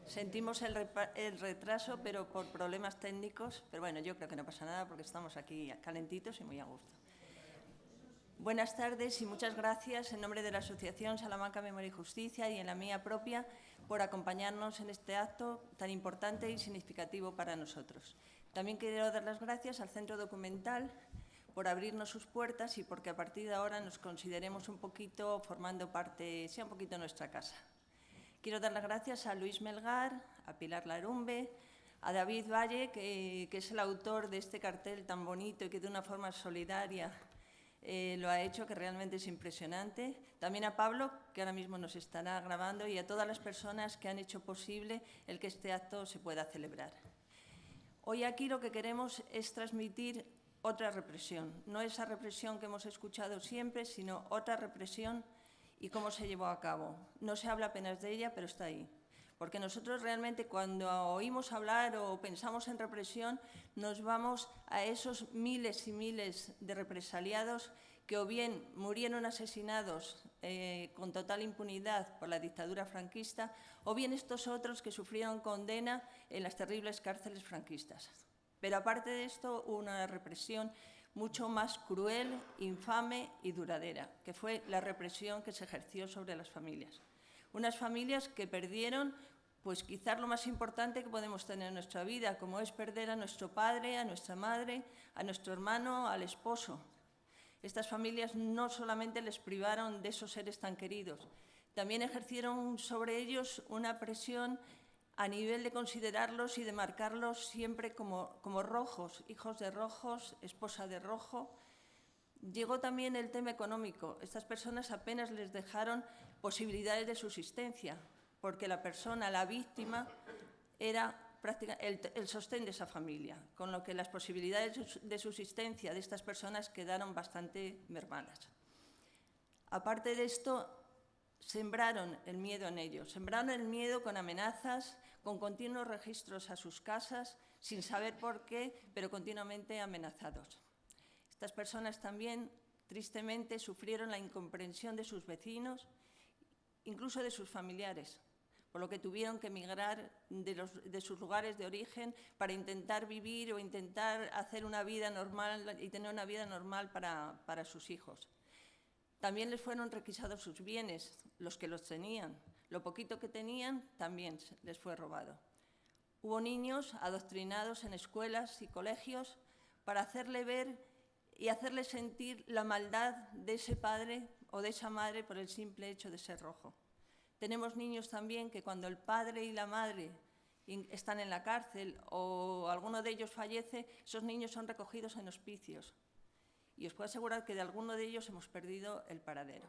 Sentimos el retraso, pero por problemas técnicos. Pero bueno, yo creo que no pasa nada porque estamos aquí calentitos y muy a gusto. Buenas tardes y muchas gracias en nombre de la Asociación Salamanca Memoria y Justicia y en la mía propia por acompañarnos en este acto tan importante y significativo para nosotros. También quiero dar las gracias al Centro Documental por abrirnos sus puertas y porque a partir de ahora nos consideremos un poquito formando parte, sea un poquito nuestra casa. Quiero dar las gracias a Luis Melgar, a Pilar Larumbe, a David Valle, que es el autor de este cartel tan bonito y que de una forma solidaria lo ha hecho, que realmente es impresionante. También a Pablo, que ahora mismo nos estará grabando, y a todas las personas que han hecho posible el que este acto se pueda celebrar. Hoy aquí lo que queremos es transmitir otra represión, no esa represión que hemos escuchado siempre, sino otra represión y cómo se llevó a cabo. No se habla apenas de ella, pero está ahí. Porque nosotros realmente cuando oímos hablar o pensamos en represión, nos vamos a esos miles y miles de represaliados que o bien murieron asesinados con total impunidad por la dictadura franquista, o bien estos otros que sufrieron condena en las terribles cárceles franquistas. Pero aparte de esto, hubo una represión mucho más cruel, infame y duradera, que fue la represión que se ejerció sobre las familias. Unas familias que perdieron, pues quizás lo más importante que podemos tener en nuestra vida, como es perder a nuestro padre, a nuestra madre, a nuestro hermano, al esposo. Estas familias no solamente les privaron de esos seres tan queridos, también ejercieron sobre ellos una presión a nivel de considerarlos y de marcarlos siempre como rojos, hijos de rojos, esposa de rojo. Llegó también el tema económico. Estas personas apenas les dejaron posibilidades de subsistencia, porque la persona, la víctima, era prácticamente el sostén de esa familia, con lo que las posibilidades de subsistencia de estas personas quedaron bastante mermadas. Aparte de esto, sembraron el miedo en ellos, sembraron el miedo con amenazas, con continuos registros a sus casas, sin saber por qué, pero continuamente amenazados. Estas personas también, tristemente, sufrieron la incomprensión de sus vecinos, incluso de sus familiares, por lo que tuvieron que emigrar de sus lugares de origen para intentar vivir o intentar hacer una vida normal y tener una vida normal para sus hijos. También les fueron requisados sus bienes, los que los tenían. Lo poquito que tenían también les fue robado. Hubo niños adoctrinados en escuelas y colegios para hacerle ver y hacerle sentir la maldad de ese padre o de esa madre por el simple hecho de ser rojo. Tenemos niños también que cuando el padre y la madre están en la cárcel o alguno de ellos fallece, esos niños son recogidos en hospicios. Y os puedo asegurar que de alguno de ellos hemos perdido el paradero.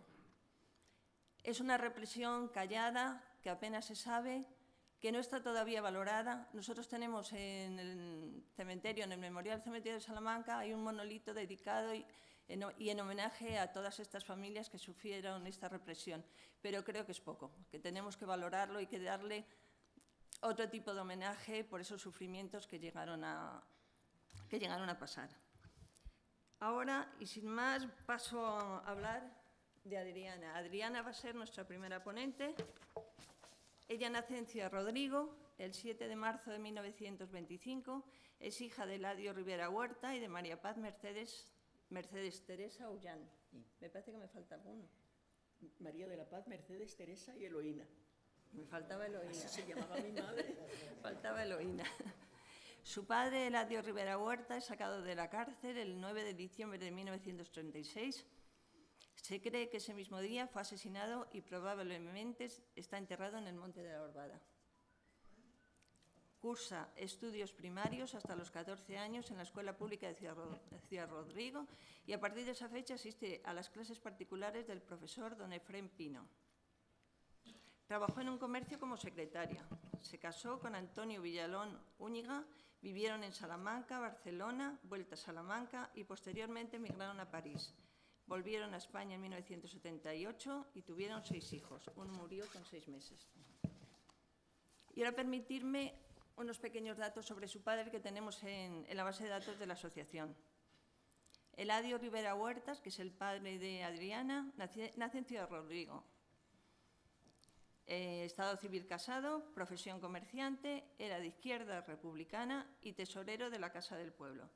Es una represión callada, que apenas se sabe, que no está todavía valorada. Nosotros tenemos en el cementerio, en el Memorial Cementerio de Salamanca, hay un monolito dedicado y en homenaje a todas estas familias que sufrieron esta represión. Pero creo que es poco, que tenemos que valorarlo y que darle otro tipo de homenaje por esos sufrimientos que llegaron a pasar. Ahora, y sin más, paso a hablar de Adriana. Adriana va a ser nuestra primera ponente. Ella nace en Ciudad Rodrigo el 7 de marzo de 1925. Es hija de Eladio Rivera Huerta y de María Paz Mercedes Teresa Ullán. Me parece que me falta alguno. María de la Paz, Mercedes, Teresa y Eloína. Me faltaba Eloína. Así se llamaba mi madre. Faltaba Eloína. Su padre, Eladio Rivera Huerta, es sacado de la cárcel el 9 de diciembre de 1936. Se cree que ese mismo día fue asesinado y probablemente está enterrado en el Monte de la Orbada. Cursa estudios primarios hasta los 14 años en la Escuela Pública de Ciudad Rodrigo y a partir de esa fecha asiste a las clases particulares del profesor don Efrén Pino. Trabajó en un comercio como secretaria. Se casó con Antonio Villalón Úñiga, vivieron en Salamanca, Barcelona, vuelta a Salamanca y posteriormente emigraron a París. Volvieron a España en 1978 y tuvieron 6 hijos. Uno murió con 6 meses. Y ahora permitirme unos pequeños datos sobre su padre que tenemos en la base de datos de la asociación. Eladio Rivera Huertas, que es el padre de Adriana, nace en Ciudad Rodrigo. estado civil casado, profesión comerciante, era de izquierda republicana y tesorero de la Casa del Pueblo.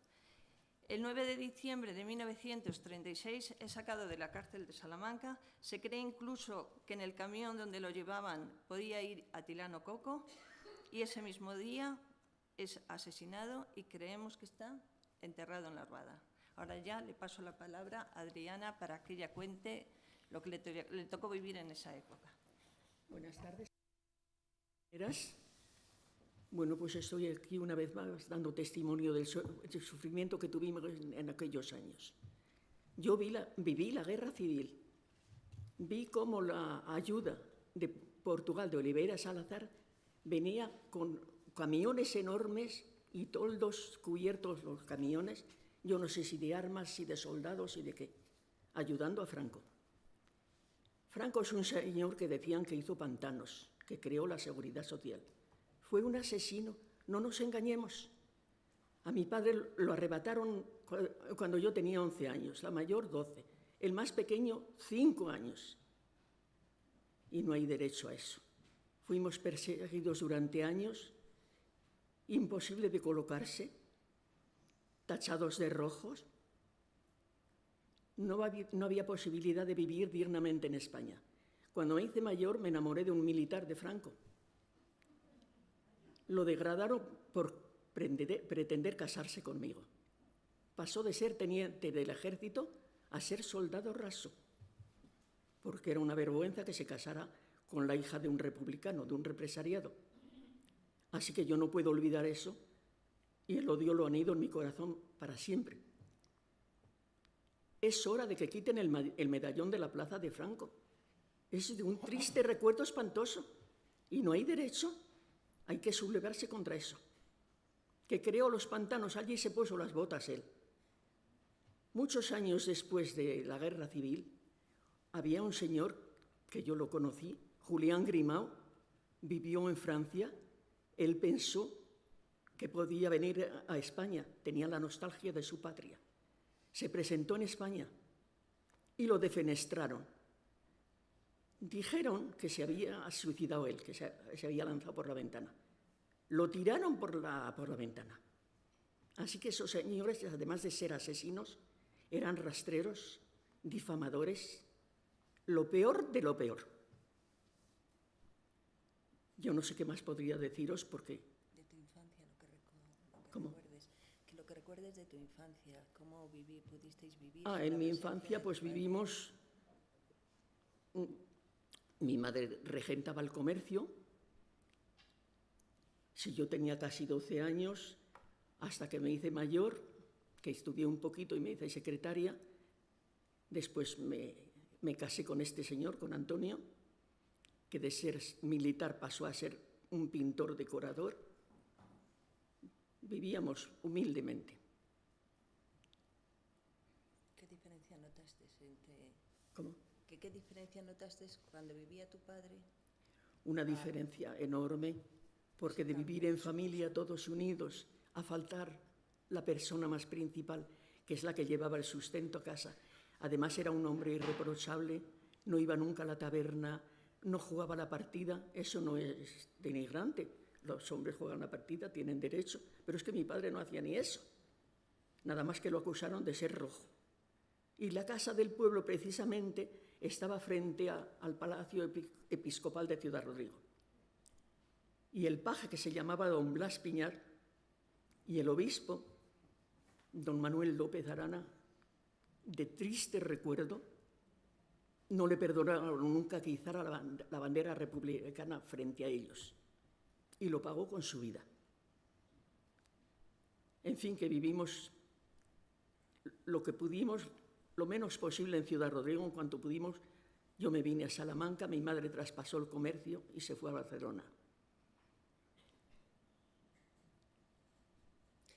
El 9 de diciembre de 1936 es sacado de la cárcel de Salamanca. Se cree incluso que en el camión donde lo llevaban podía ir Atilano Coco, y ese mismo día es asesinado y creemos que está enterrado en la Arvada. Ahora ya le paso la palabra a Adriana para que ella cuente lo que le tocó vivir en esa época. Buenas tardes. Bueno, pues estoy aquí una vez más dando testimonio del sufrimiento que tuvimos en aquellos años. Yo viví la guerra civil, vi cómo la ayuda de Portugal, de Oliveira Salazar, venía con camiones enormes y toldos cubiertos los camiones, yo no sé si de armas, si de soldados y de qué, ayudando a Franco. Franco es un señor que decían que hizo pantanos, que creó la seguridad social. Fue un asesino, no nos engañemos. A mi padre lo arrebataron cuando yo tenía 11 años, la mayor 12, el más pequeño 5 años. Y no hay derecho a eso. Fuimos perseguidos durante años, imposible de colocarse, tachados de rojos. No había posibilidad de vivir dignamente en España. Cuando me hice mayor me enamoré de un militar de Franco. Lo degradaron por pretender casarse conmigo. Pasó de ser teniente del ejército a ser soldado raso, porque era una vergüenza que se casara con la hija de un republicano, de un represariado. Así que yo no puedo olvidar eso y el odio lo han ido en mi corazón para siempre. Es hora de que quiten el medallón de la Plaza de Franco. Es de un triste recuerdo espantoso y no hay derecho. Hay que sublevarse contra eso. Que creó los pantanos, allí se puso las botas él. Muchos años después de la guerra civil, había un señor que yo lo conocí, Julián Grimau, vivió en Francia. Él pensó que podía venir a España, tenía la nostalgia de su patria. Se presentó en España y lo defenestraron. Dijeron que se había suicidado él, que se había lanzado por la ventana. Lo tiraron por la ventana. Así que esos señores, además de ser asesinos, eran rastreros, difamadores, lo peor de lo peor. Yo no sé qué más podría deciros porque... De tu infancia, ¿Cómo? Lo que recuerdes de tu infancia, cómo pudisteis vivir. En mi infancia pues vivimos... Mi madre regentaba el comercio. Si yo tenía casi 12 años, hasta que me hice mayor, que estudié un poquito y me hice secretaria, después me casé con este señor, con Antonio, que de ser militar pasó a ser un pintor decorador. Vivíamos humildemente. ¿Qué diferencia notaste entre... ¿Cómo? ¿Qué diferencia notaste cuando vivía tu padre? Una diferencia enorme, porque de vivir en familia todos unidos a faltar la persona más principal, que es la que llevaba el sustento a casa. Además era un hombre irreprochable, no iba nunca a la taberna, no jugaba la partida. Eso no es denigrante. Los hombres juegan la partida, tienen derecho, pero es que mi padre no hacía ni eso. Nada más que lo acusaron de ser rojo. Y la Casa del Pueblo, precisamente, estaba frente al Palacio Episcopal de Ciudad Rodrigo. Y el paje, que se llamaba don Blas Piñar, y el obispo, don Manuel López Arana, de triste recuerdo, no le perdonaron nunca que izara la bandera republicana frente a ellos. Y lo pagó con su vida. En fin, que vivimos lo que pudimos, lo menos posible en Ciudad Rodrigo. En cuanto pudimos, yo me vine a Salamanca, mi madre traspasó el comercio y se fue a Barcelona.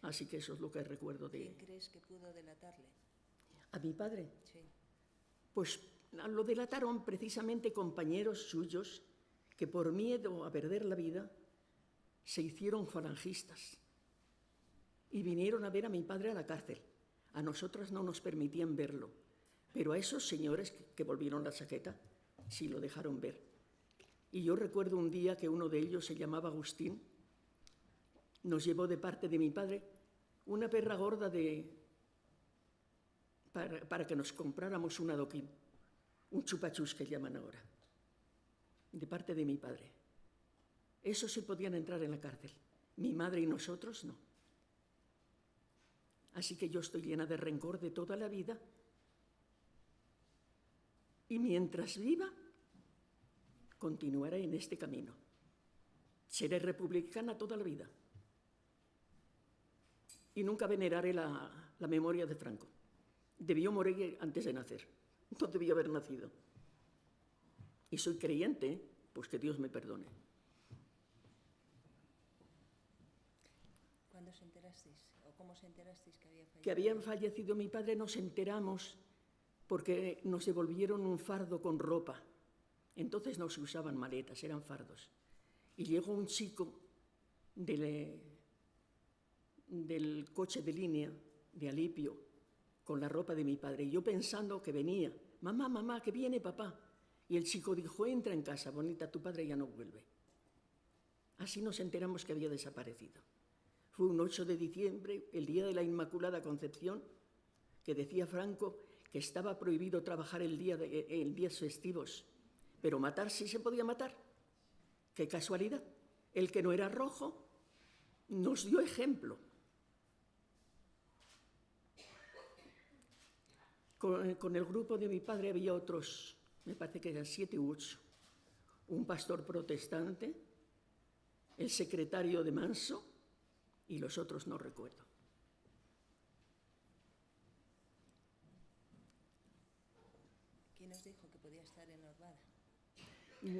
Así que eso es lo que recuerdo de... ¿Quién crees que pudo delatarle? ¿A mi padre? Sí. Pues lo delataron precisamente compañeros suyos que por miedo a perder la vida se hicieron falangistas y vinieron a ver a mi padre a la cárcel. A nosotras no nos permitían verlo, pero a esos señores que volvieron la chaqueta sí lo dejaron ver. Y yo recuerdo un día que uno de ellos, se llamaba Agustín, nos llevó de parte de mi padre una perra gorda para que nos compráramos un adoquín, un chupachus que llaman ahora, de parte de mi padre. Esos sí podían entrar en la cárcel, mi madre y nosotros no. Así que yo estoy llena de rencor de toda la vida y mientras viva, continuaré en este camino. Seré republicana toda la vida y nunca veneraré la memoria de Franco. Debió morir antes de nacer, no debió haber nacido. Y soy creyente, pues que Dios me perdone. ¿Cuándo os enterasteis o cómo se enterasteis que había fallecido? Que habían fallecido mi padre nos enteramos porque nos devolvieron un fardo con ropa. Entonces no se usaban maletas, eran fardos. Y llegó un chico del coche de línea de Alipio con la ropa de mi padre. Y yo pensando que venía, mamá, mamá, que viene papá. Y el chico dijo, entra en casa, bonita, tu padre ya no vuelve. Así nos enteramos que había desaparecido. Fue un 8 de diciembre, el día de la Inmaculada Concepción, que decía Franco que estaba prohibido trabajar en días festivos, pero matar sí se podía matar. ¡Qué casualidad! El que no era rojo nos dio ejemplo. Con el grupo de mi padre había otros, me parece que eran 7 u 8. Un pastor protestante, el secretario de Manso y los otros no recuerdo. ¿Quién os dijo que podía estar en Orbada?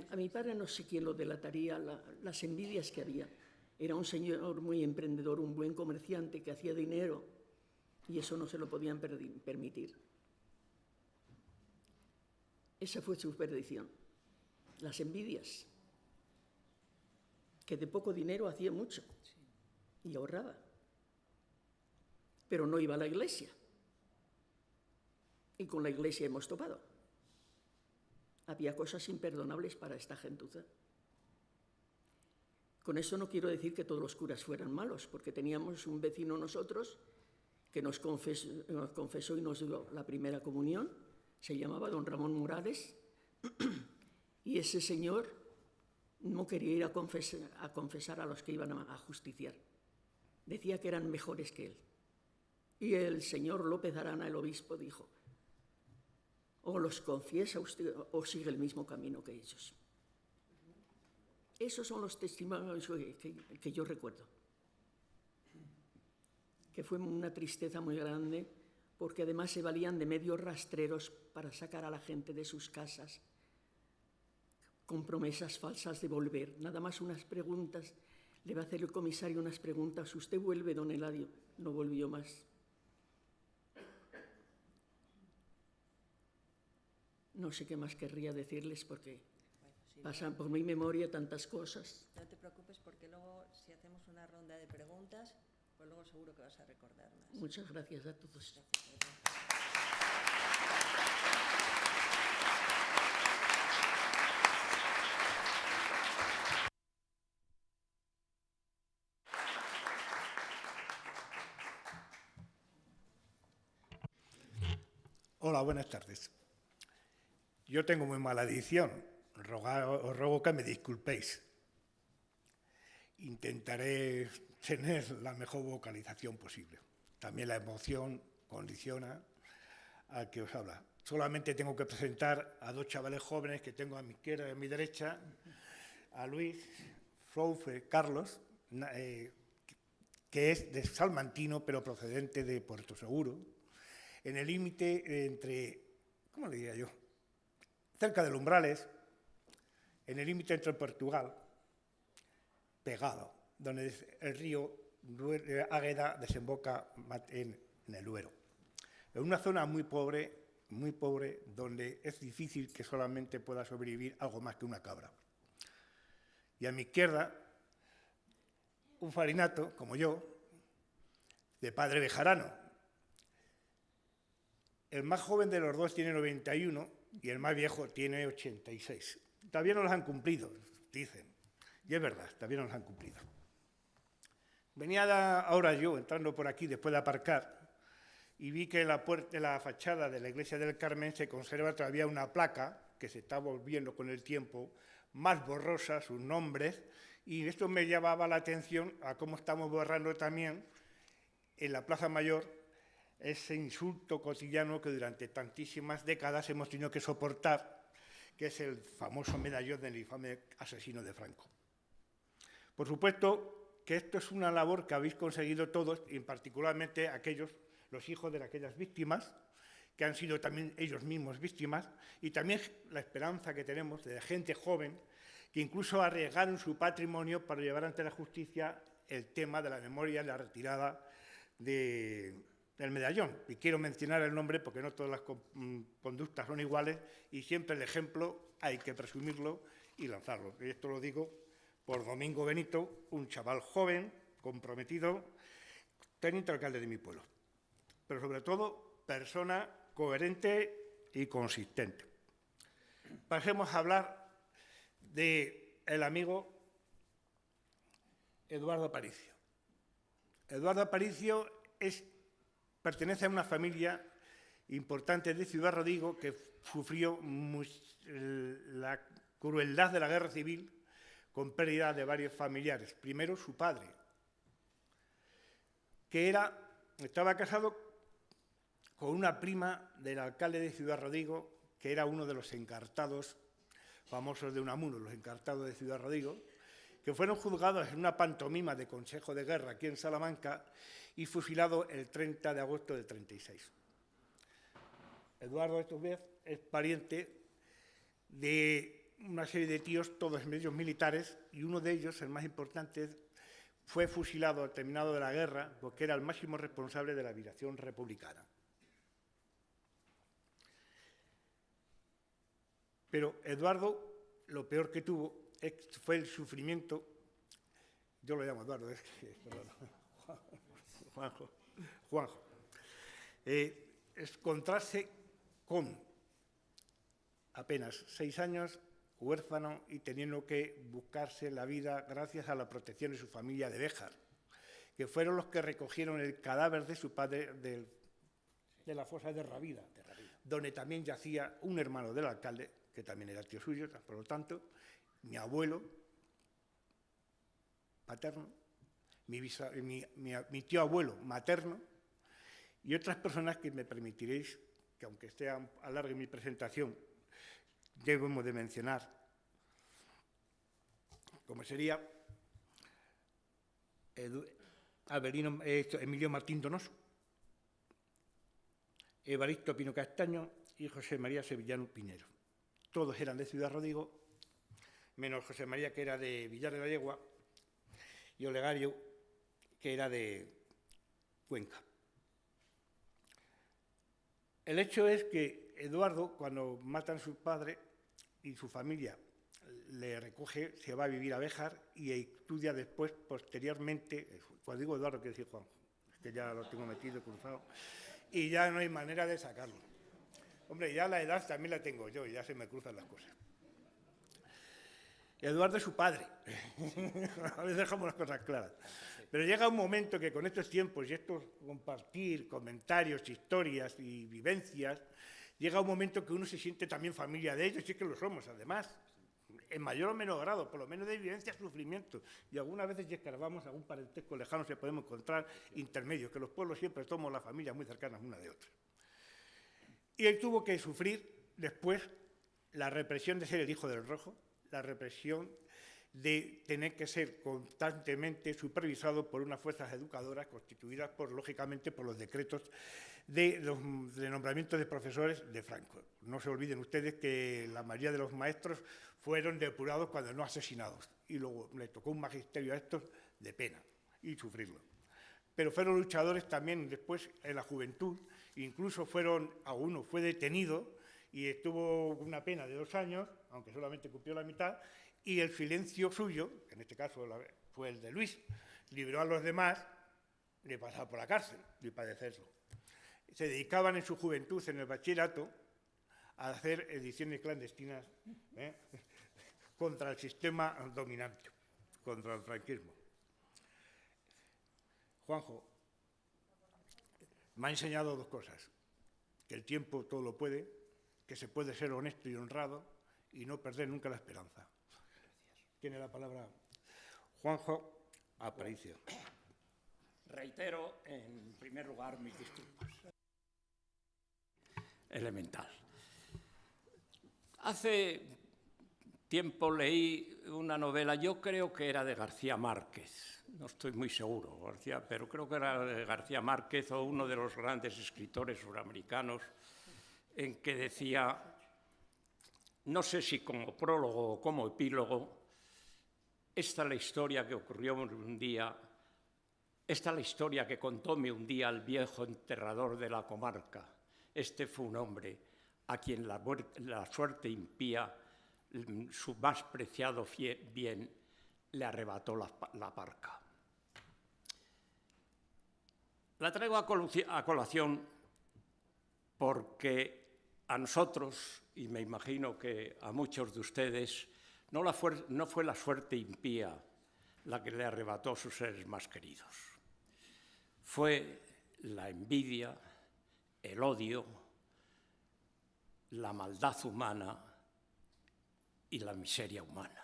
A mi padre no sé quién lo delataría, las envidias que había. Era un señor muy emprendedor, un buen comerciante que hacía dinero y eso no se lo podían permitir. Esa fue su perdición, las envidias, que de poco dinero hacía mucho y ahorraba, pero no iba a la iglesia. Y con la iglesia hemos topado. Había cosas imperdonables para esta gentuza. Con eso no quiero decir que todos los curas fueran malos, porque teníamos un vecino nosotros que nos confesó y nos dio la primera comunión, se llamaba don Ramón Morales, y ese señor no quería ir a confesar a los que iban a justiciar. Decía que eran mejores que él. Y el señor López Arana, el obispo, dijo, o los confiesa usted o sigue el mismo camino que ellos. Esos son los testimonios que yo recuerdo. Que fue una tristeza muy grande, porque además se valían de medios rastreros para sacar a la gente de sus casas, con promesas falsas de volver. Nada más unas preguntas, le va a hacer el comisario unas preguntas, ¿usted vuelve, don Eladio? No volvió más. No sé qué más querría decirles porque pasan por mi memoria tantas cosas. No te preocupes porque luego si hacemos una ronda de preguntas, pues luego seguro que vas a recordar más. Muchas gracias a todos. Gracias. Hola, buenas tardes. Yo tengo muy mala dicción, os ruego que me disculpéis. Intentaré tener la mejor vocalización posible. También la emoción condiciona al que os habla. Solamente tengo que presentar a 2 chavales jóvenes que tengo a mi izquierda y a mi derecha, a Luis, Froufe, Carlos, que es de Salmantino, pero procedente de Puerto Seguro, en el límite entre, ¿cómo le diría yo?, cerca de Umbrales, en el límite entre Portugal, pegado, donde el río Águeda desemboca en el Duero. En una zona muy pobre, donde es difícil que solamente pueda sobrevivir algo más que una cabra. Y a mi izquierda, un farinato, como yo, de padre bejarano. El más joven de los dos tiene 91 y el más viejo tiene 86. todavía no los han cumplido, dicen. Y es verdad, todavía no los han cumplido. Venía ahora yo, entrando por aquí después de aparcar, y vi que en la fachada de la iglesia del Carmen se conserva todavía una placa que se está volviendo con el tiempo más borrosa, sus nombres, y esto me llamaba la atención a cómo estamos borrando también en la Plaza Mayor ese insulto cotidiano que durante tantísimas décadas hemos tenido que soportar, que es el famoso medallón del infame asesino de Franco. Por supuesto que esto es una labor que habéis conseguido todos, y particularmente aquellos, los hijos de aquellas víctimas, que han sido también ellos mismos víctimas, y también la esperanza que tenemos de gente joven que incluso arriesgaron su patrimonio para llevar ante la justicia el tema de la memoria y la retirada del medallón. Y quiero mencionar el nombre porque no todas las conductas son iguales y siempre el ejemplo hay que presumirlo y lanzarlo. Y esto lo digo por Domingo Benito, un chaval joven, comprometido, teniente alcalde de mi pueblo, pero sobre todo persona coherente y consistente. Pasemos a hablar del amigo Eduardo Aparicio. Eduardo Aparicio pertenece a una familia importante de Ciudad Rodrigo que sufrió la crueldad de la guerra civil con pérdida de varios familiares. Primero su padre, que estaba casado con una prima del alcalde de Ciudad Rodrigo, que era uno de los encartados famosos de Unamuno, los encartados de Ciudad Rodrigo, que fueron juzgados en una pantomima de Consejo de Guerra aquí en Salamanca y fusilado el 30 de agosto del 36. Eduardo, esta vez, es pariente de una serie de tíos, todos medios militares, y uno de ellos, el más importante, fue fusilado al terminado de la guerra porque era el máximo responsable de la aviación republicana. Pero Eduardo, lo peor que tuvo fue el sufrimiento, yo lo llamo Eduardo, perdón, Juanjo, encontrarse con apenas 6 años, huérfano y teniendo que buscarse la vida gracias a la protección de su familia de Béjar, que fueron los que recogieron el cadáver de su padre de la fosa de Rabida, donde también yacía un hermano del alcalde, que también era tío suyo, por lo tanto, mi abuelo paterno, mi tío abuelo materno y otras personas que me permitiréis, que aunque alargue mi presentación, debemos de mencionar, como sería Emilio Martín Donoso, Evaristo Pino Castaño y José María Sevillano Pinero. Todos eran de Ciudad Rodrigo, menos José María, que era de Villar de la Yegua, y Olegario, que era de Cuenca. El hecho es que Eduardo, cuando matan a su padre y su familia le recoge, se va a vivir a Béjar y estudia después, posteriormente, cuando digo Eduardo, quiero decir Juan, que ya lo tengo metido, cruzado, y ya no hay manera de sacarlo. Hombre, ya la edad también la tengo yo, y ya se me cruzan las cosas. Eduardo es su padre, a veces dejamos las cosas claras. Pero llega un momento que con estos tiempos y estos compartir comentarios, historias y vivencias, llega un momento que uno se siente también familia de ellos, y es que lo somos además, en mayor o menor grado, por lo menos de vivencia, sufrimiento. Y algunas veces, si escarbamos algún parentesco lejano, se podemos encontrar intermedios, que los pueblos siempre somos las familias muy cercanas una de otra. Y él tuvo que sufrir después la represión de ser el hijo del rojo, la represión de tener que ser constantemente supervisado por unas fuerzas educadoras constituidas, lógicamente, por los decretos de nombramientos de profesores de Franco. No se olviden ustedes que la mayoría de los maestros fueron depurados cuando no asesinados, y luego le tocó un magisterio a estos de pena y sufrirlo. Pero fueron luchadores también después en la juventud, incluso uno fue detenido y estuvo una pena de 2 años, aunque solamente cumplió la mitad, y el silencio suyo, que en este caso fue el de Luis, libró a los demás de pasar por la cárcel, de padecerlo. Se dedicaban en su juventud, en el bachillerato, a hacer ediciones clandestinas contra el sistema dominante, contra el franquismo. Juanjo me ha enseñado dos cosas: que el tiempo todo lo puede, que se puede ser honesto y honrado y no perder nunca la esperanza. Gracias. Tiene la palabra Juanjo Aparicio. Reitero, en primer lugar, mis disculpas. Elemental. Hace tiempo leí una novela, yo creo que era de García Márquez, no estoy muy seguro, pero creo que era de García Márquez o uno de los grandes escritores suramericanos, en que decía, no sé si como prólogo o como epílogo, esta es la historia que ocurrió un día, esta es la historia que contóme un día el viejo enterrador de la comarca. Este fue un hombre a quien la suerte impía, su más preciado bien, le arrebató la parca. La traigo a colación porque a nosotros, y me imagino que a muchos de ustedes, no fue la suerte impía la que le arrebató a sus seres más queridos. Fue la envidia, el odio, la maldad humana y la miseria humana.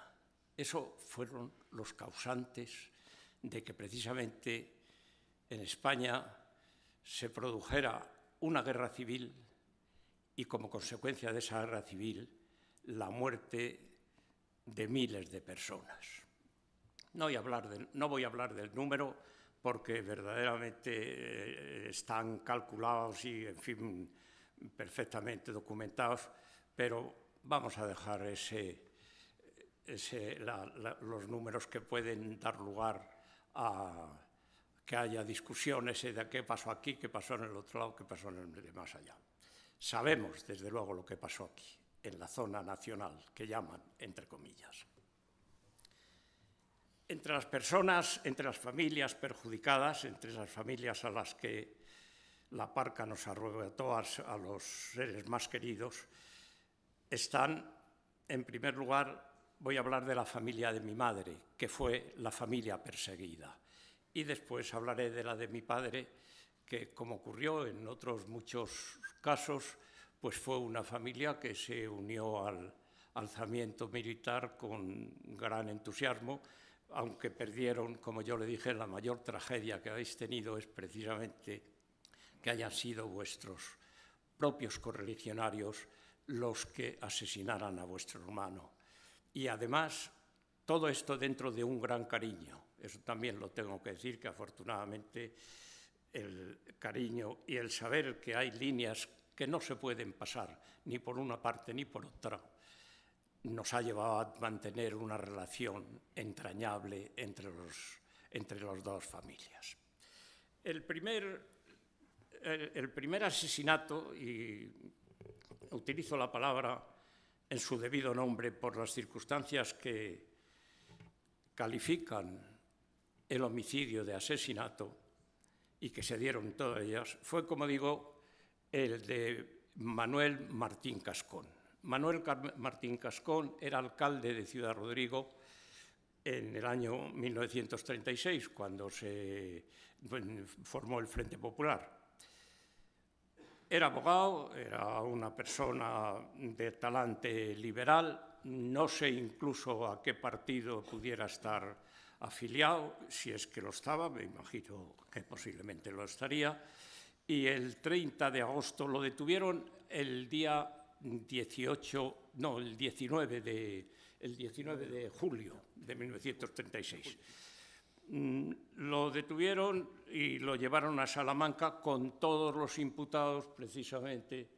Eso fueron los causantes de que precisamente en España se produjera una guerra civil y como consecuencia de esa guerra civil la muerte de miles de personas. No voy a hablar del número porque verdaderamente están calculados y, en fin, perfectamente documentados, pero vamos a dejar los números que pueden dar lugar a que haya discusiones de qué pasó aquí, qué pasó en el otro lado, qué pasó en el de más allá. Sabemos, desde luego, lo que pasó aquí, en la zona nacional, que llaman, entre comillas. Entre las personas, entre las familias perjudicadas, entre las familias a las que la parca nos arrebató a los seres más queridos, están, en primer lugar, voy a hablar de la familia de mi madre, que fue la familia perseguida. Y después hablaré de la de mi padre, que, como ocurrió en otros muchos casos, pues fue una familia que se unió al alzamiento militar con gran entusiasmo, aunque perdieron, como yo le dije, la mayor tragedia que habéis tenido es precisamente que hayan sido vuestros propios correligionarios los que asesinaran a vuestro hermano. Y además, todo esto dentro de un gran cariño. Eso también lo tengo que decir, que afortunadamente el cariño y el saber que hay líneas que no se pueden pasar ni por una parte ni por otra, nos ha llevado a mantener una relación entrañable entre las dos familias. El primer asesinato, y utilizo la palabra en su debido nombre por las circunstancias que califican el homicidio de asesinato y que se dieron todas ellas, fue, como digo, el de Manuel Martín Cascón. Manuel Martín Cascón era alcalde de Ciudad Rodrigo en el año 1936, cuando se formó el Frente Popular. Era abogado, era una persona de talante liberal, no sé incluso a qué partido pudiera estar afiliado, si es que lo estaba, me imagino que posiblemente lo estaría, y el 30 de agosto lo detuvieron el 19 de julio de 1936. Lo detuvieron y lo llevaron a Salamanca con todos los imputados precisamente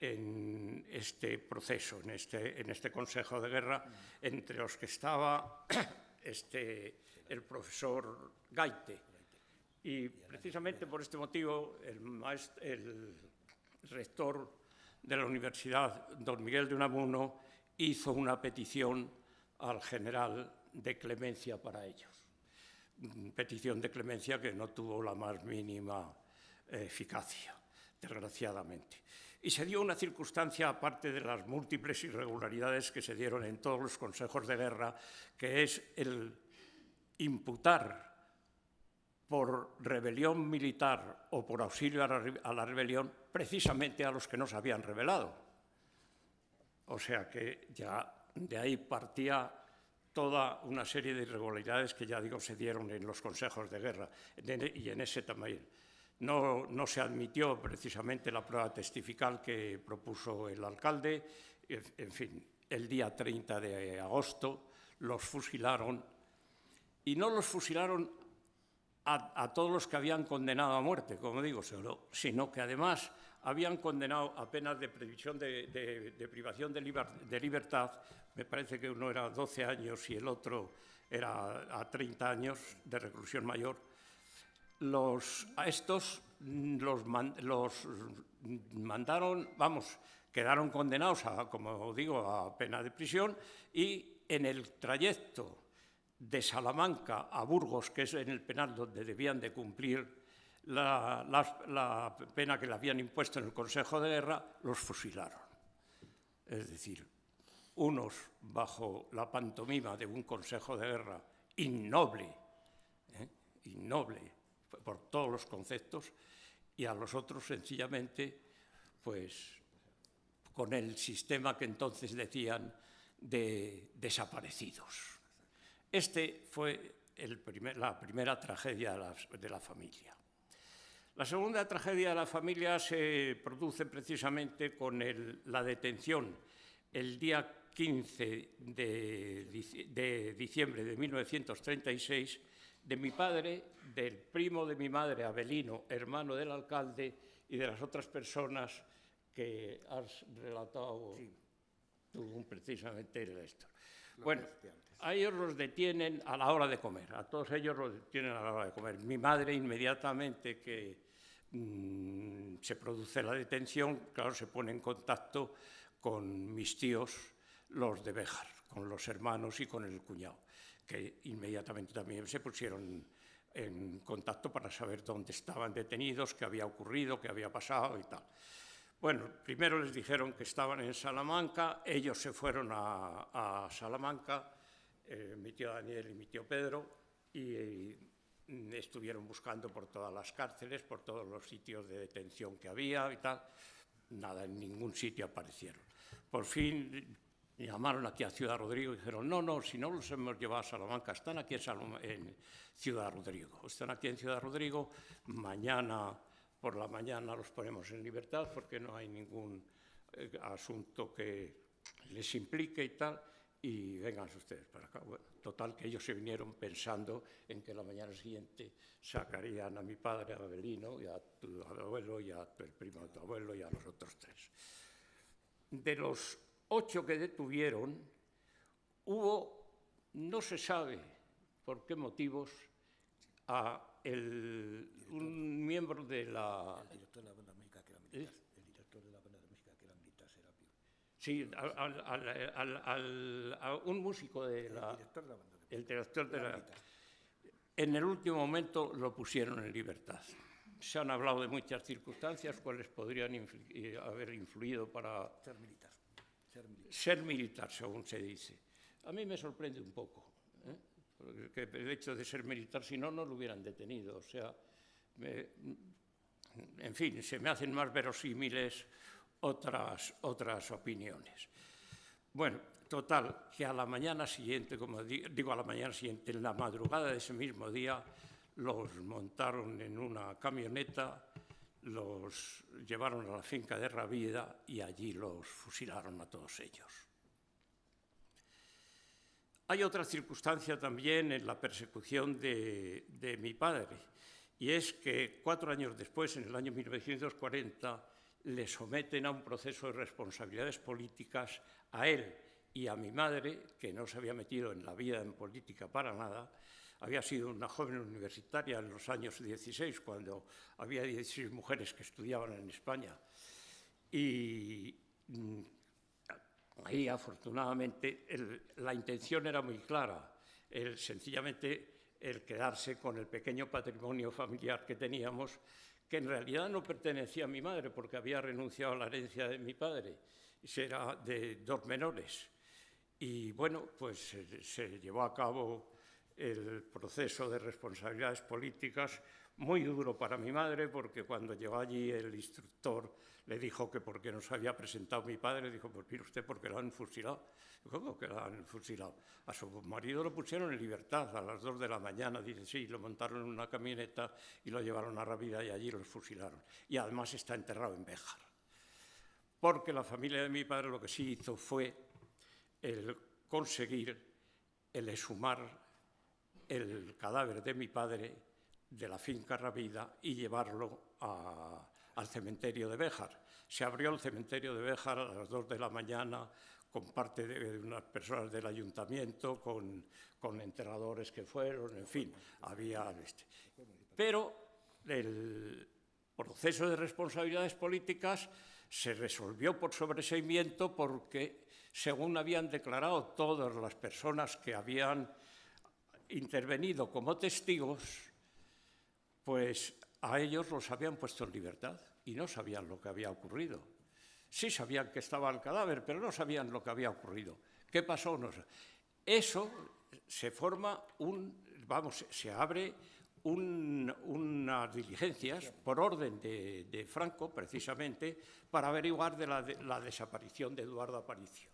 en este proceso, en este Consejo de Guerra, entre los que estaba el profesor Gaite. Y precisamente por este motivo el rector de la Universidad, don Miguel de Unamuno, hizo una petición al general de clemencia para ellos. Petición de clemencia que no tuvo la más mínima eficacia, desgraciadamente. Y se dio una circunstancia, aparte de las múltiples irregularidades que se dieron en todos los consejos de guerra, que es el imputar por rebelión militar o por auxilio a la rebelión precisamente a los que no se habían rebelado. O sea que ya de ahí partía toda una serie de irregularidades que, ya digo, se dieron en los consejos de guerra y en ese también. No se admitió precisamente la prueba testifical que propuso el alcalde. En fin, el día 30 de agosto los fusilaron, y no los fusilaron a todos los que habían condenado a muerte, como digo, sino que además habían condenado a penas de privación de libertad. Me parece que uno era 12 años y el otro era a 30 años de reclusión mayor. A estos los mandaron, quedaron condenados como digo, a pena de prisión, y en el trayecto de Salamanca a Burgos, que es en el penal donde debían de cumplir la pena que le habían impuesto en el Consejo de Guerra, los fusilaron. Es decir, unos bajo la pantomima de un Consejo de Guerra innoble, innoble por todos los conceptos, y a los otros sencillamente pues con el sistema que entonces decían de desaparecidos. Este fue la primera tragedia de la familia. La segunda tragedia de la familia se produce precisamente con la detención el día 15 de diciembre de 1936 de mi padre, del primo de mi madre, Avelino, hermano del alcalde, y de las otras personas que has relatado tú precisamente en esto. Bueno, a ellos los detienen a la hora de comer, a todos ellos los detienen a la hora de comer. Mi madre, inmediatamente que se produce la detención, claro, se pone en contacto con mis tíos, los de Béjar, con los hermanos y con el cuñado, que inmediatamente también se pusieron en contacto para saber dónde estaban detenidos, qué había ocurrido, qué había pasado y tal. Bueno, primero les dijeron que estaban en Salamanca, ellos se fueron a Salamanca, mi tío Daniel y mi tío Pedro, y estuvieron buscando por todas las cárceles, por todos los sitios de detención que había y tal. Nada, en ningún sitio aparecieron. Por fin llamaron aquí a Ciudad Rodrigo y dijeron, no, si no los hemos llevado a Salamanca, están aquí en Ciudad Rodrigo. Están aquí en Ciudad Rodrigo, mañana por la mañana los ponemos en libertad porque no hay ningún asunto que les implique y tal, y vengan ustedes para acá. Bueno, total, que ellos se vinieron pensando en que la mañana siguiente sacarían a mi padre, a Avelino, y a tu abuelo, y a el primo de tu abuelo, y a los otros 3. De los 8 que detuvieron, hubo, no se sabe por qué motivos, un miembro de la... El director de la banda de música que era militar. El director de la banda de música que era militar, Serapio. Sí, a un músico de la... El director de la... En el último momento lo pusieron en libertad. Se han hablado de muchas circunstancias, cuáles podrían haber influido para... Ser militar, según se dice. A mí me sorprende un poco, porque el hecho de ser militar, si no, no lo hubieran detenido. O sea, en fin, se me hacen más verosímiles otras opiniones. Bueno, total, que a la mañana siguiente, como digo, a la mañana siguiente, en la madrugada de ese mismo día, los montaron en una camioneta, los llevaron a la finca de Rabida y allí los fusilaron a todos ellos. Hay otra circunstancia también en la persecución de mi padre, y es que 4 años después, en el año 1940, le someten a un proceso de responsabilidades políticas a él y a mi madre, que no se había metido en la vida en política para nada. Había sido una joven universitaria en los años 16, cuando había 16 mujeres que estudiaban en España. Y ahí, afortunadamente, la intención era muy clara, sencillamente el quedarse con el pequeño patrimonio familiar que teníamos, que en realidad no pertenecía a mi madre porque había renunciado a la herencia de mi padre, era de 2 menores. Y bueno, pues se llevó a cabo el proceso de responsabilidades políticas, muy duro para mi madre, porque cuando llegó allí el instructor le dijo que porque no se había presentado mi padre, dijo, pues mire usted, porque lo han fusilado. ¿Cómo que lo han fusilado? A su marido lo pusieron en libertad a las 2 de la mañana, dice, sí, lo montaron en una camioneta y lo llevaron a Rábida y allí los fusilaron. Y además está enterrado en Béjar. Porque la familia de mi padre lo que sí hizo fue el conseguir el exhumar el cadáver de mi padre de la finca Rábida y llevarlo al cementerio de Béjar. Se abrió el cementerio de Béjar a las 2 de la mañana con parte de unas personas del ayuntamiento, con enterradores que fueron, en fin, había... Pero el proceso de responsabilidades políticas se resolvió por sobreseimiento porque, según habían declarado todas las personas que habían intervenido como testigos, pues a ellos los habían puesto en libertad y no sabían lo que había ocurrido. Sí sabían que estaba el cadáver, pero no sabían lo que había ocurrido. ¿Qué pasó? No sé. Eso se forma se abre unas diligencias por orden de Franco, precisamente, para averiguar de la desaparición de Eduardo Aparicio.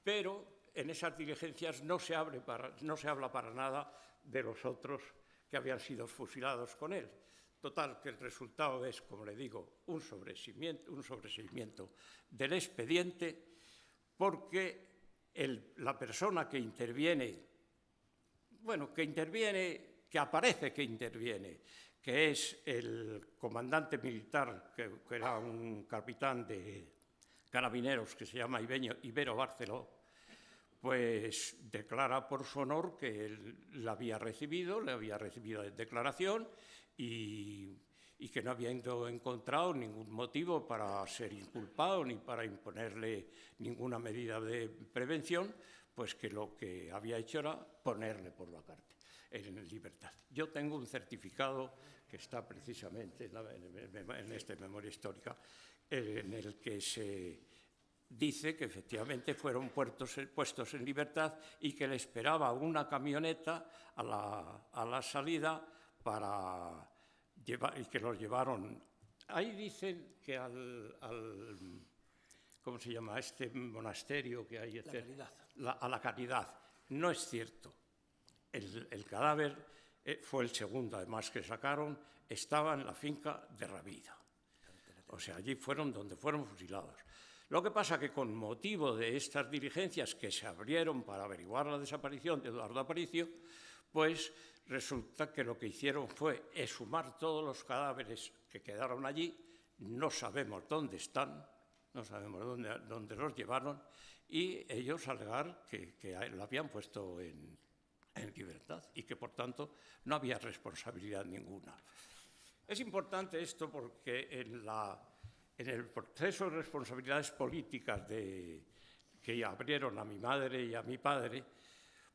Pero en esas diligencias no se habla para nada de los otros que habían sido fusilados con él. Total, que el resultado es, como le digo, un sobreseimiento del expediente, porque la persona que interviene, que aparece que interviene, que es el comandante militar, que era un capitán de carabineros que se llama Ibero Barceló, pues declara por su honor que él le había recibido en declaración y que no había encontrado ningún motivo para ser inculpado ni para imponerle ninguna medida de prevención, pues que lo que había hecho era ponerle por la cárcel en libertad. Yo tengo un certificado que está precisamente en esta memoria histórica, en el que se dice que efectivamente fueron puestos en libertad y que le esperaba una camioneta a la salida para llevar, y que los llevaron. Ahí dicen que ¿cómo se llama? Este monasterio que hay. A la Caridad. No es cierto. El cadáver fue el segundo, además, que sacaron, estaba en la finca de Rábida. O sea, allí fueron donde fueron fusilados. Lo que pasa que con motivo de estas diligencias que se abrieron para averiguar la desaparición de Eduardo Aparicio, pues resulta que lo que hicieron fue exhumar todos los cadáveres que quedaron allí, no sabemos dónde están, no sabemos dónde los llevaron, y ellos alegar que lo habían puesto en libertad y que, por tanto, no había responsabilidad ninguna. Es importante esto porque en el proceso de responsabilidades políticas que abrieron a mi madre y a mi padre,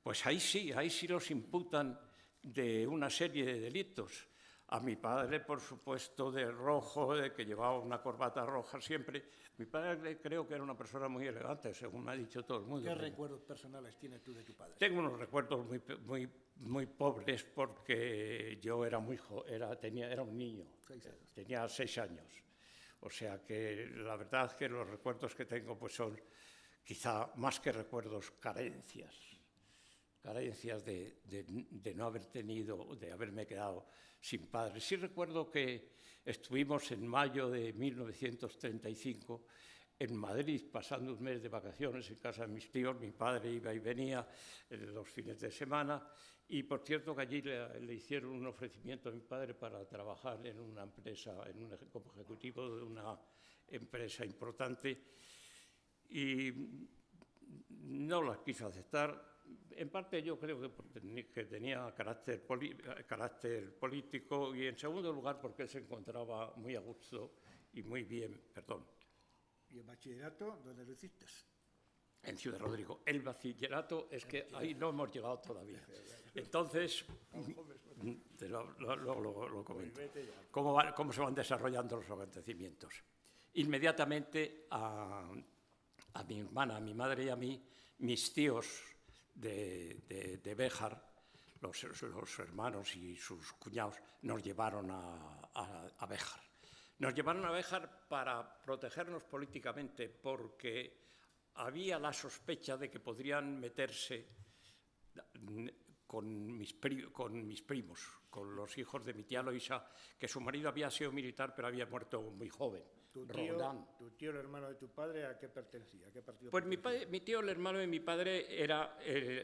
pues ahí sí los imputan de una serie de delitos. A mi padre, por supuesto, de rojo, de que llevaba una corbata roja siempre. Mi padre creo que era una persona muy elegante, según me ha dicho todo el mundo. ¿Qué recuerdos personales tienes tú de tu padre? Tengo unos recuerdos muy pobres porque yo era un niño, 6 años. tenía 6 años. O sea que la verdad que los recuerdos que tengo pues son quizá más que recuerdos, carencias de no haber tenido, de haberme quedado sin padre. Sí recuerdo que estuvimos en mayo de 1935 en Madrid pasando un mes de vacaciones en casa de mis tíos. Mi padre iba y venía los fines de semana y, por cierto, que allí le hicieron un ofrecimiento a mi padre para trabajar en una empresa, como ejecutivo de una empresa importante, y no las quiso aceptar. En parte yo creo que tenía carácter político, y en segundo lugar porque él se encontraba muy a gusto y muy bien, ¿Y el bachillerato dónde lo hiciste? en Ciudad Rodrigo. El bachillerato es que ahí no hemos llegado todavía. Entonces, luego lo comento. Cómo se van desarrollando los acontecimientos. Inmediatamente a mi hermana, a mi madre y a mí, mis tíos de Béjar, los hermanos y sus cuñados, nos llevaron a Béjar. Nos llevaron a Béjar para protegernos políticamente, porque había la sospecha de que podrían meterse con mis primos, con los hijos de mi tía Loisa, que su marido había sido militar pero había muerto muy joven. ¿Tu tío, el hermano de tu padre, a qué pertenecía? ¿A qué partido Pues pertenecía? mi tío, el hermano de mi padre, era...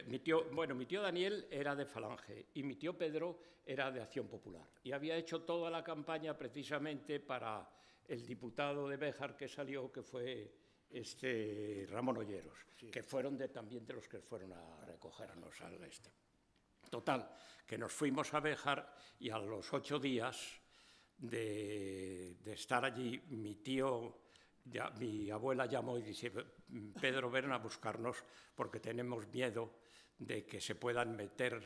mi tío Daniel era de Falange y mi tío Pedro era de Acción Popular. Y había hecho toda la campaña precisamente para el diputado de Béjar que salió, que fue Ramón Olleros, sí, que fueron también de los que fueron a recogernos al este. Total, que nos fuimos a Béjar y a los 8 días de estar allí, mi abuela llamó y dice: Pedro, ven a buscarnos porque tenemos miedo de que se puedan meter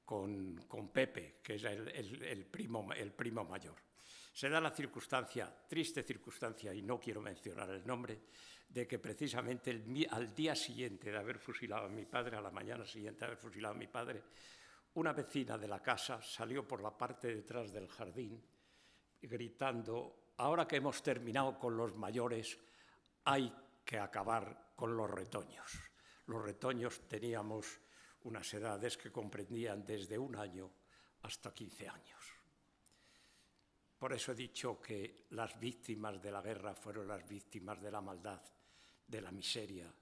con Pepe, que es el primo mayor. Se da la circunstancia, triste circunstancia, y no quiero mencionar el nombre, de que precisamente al día siguiente de haber fusilado a mi padre, a la mañana siguiente de haber fusilado a mi padre, una vecina de la casa salió por la parte de detrás del jardín gritando: ahora que hemos terminado con los mayores, hay que acabar con los retoños. Los retoños teníamos unas edades que comprendían desde 1 año hasta 15 años. Por eso he dicho que las víctimas de la guerra fueron las víctimas de la maldad, de la miseria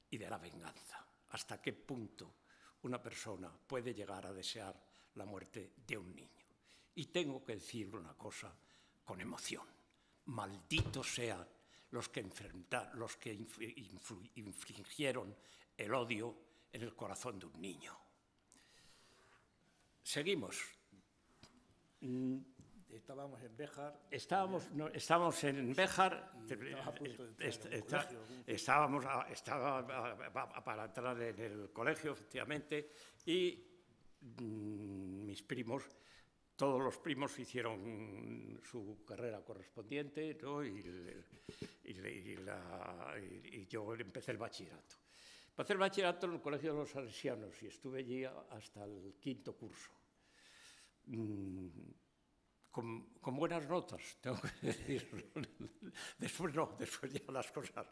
y de la venganza. ¿Hasta qué punto una persona puede llegar a desear la muerte de un niño? Y tengo que decirle una cosa con emoción: malditos sean los que infligieron el odio en el corazón de un niño. Seguimos. Estábamos en Béjar. Estábamos en Béjar. Estaba para entrar en el colegio, efectivamente, y mis primos, todos los primos hicieron su carrera correspondiente, ¿no? y yo empecé el bachillerato. Empecé el bachillerato en el Colegio de los Salesianos y estuve allí hasta el 5º curso. Con buenas notas, tengo que decir. Después ya las cosas.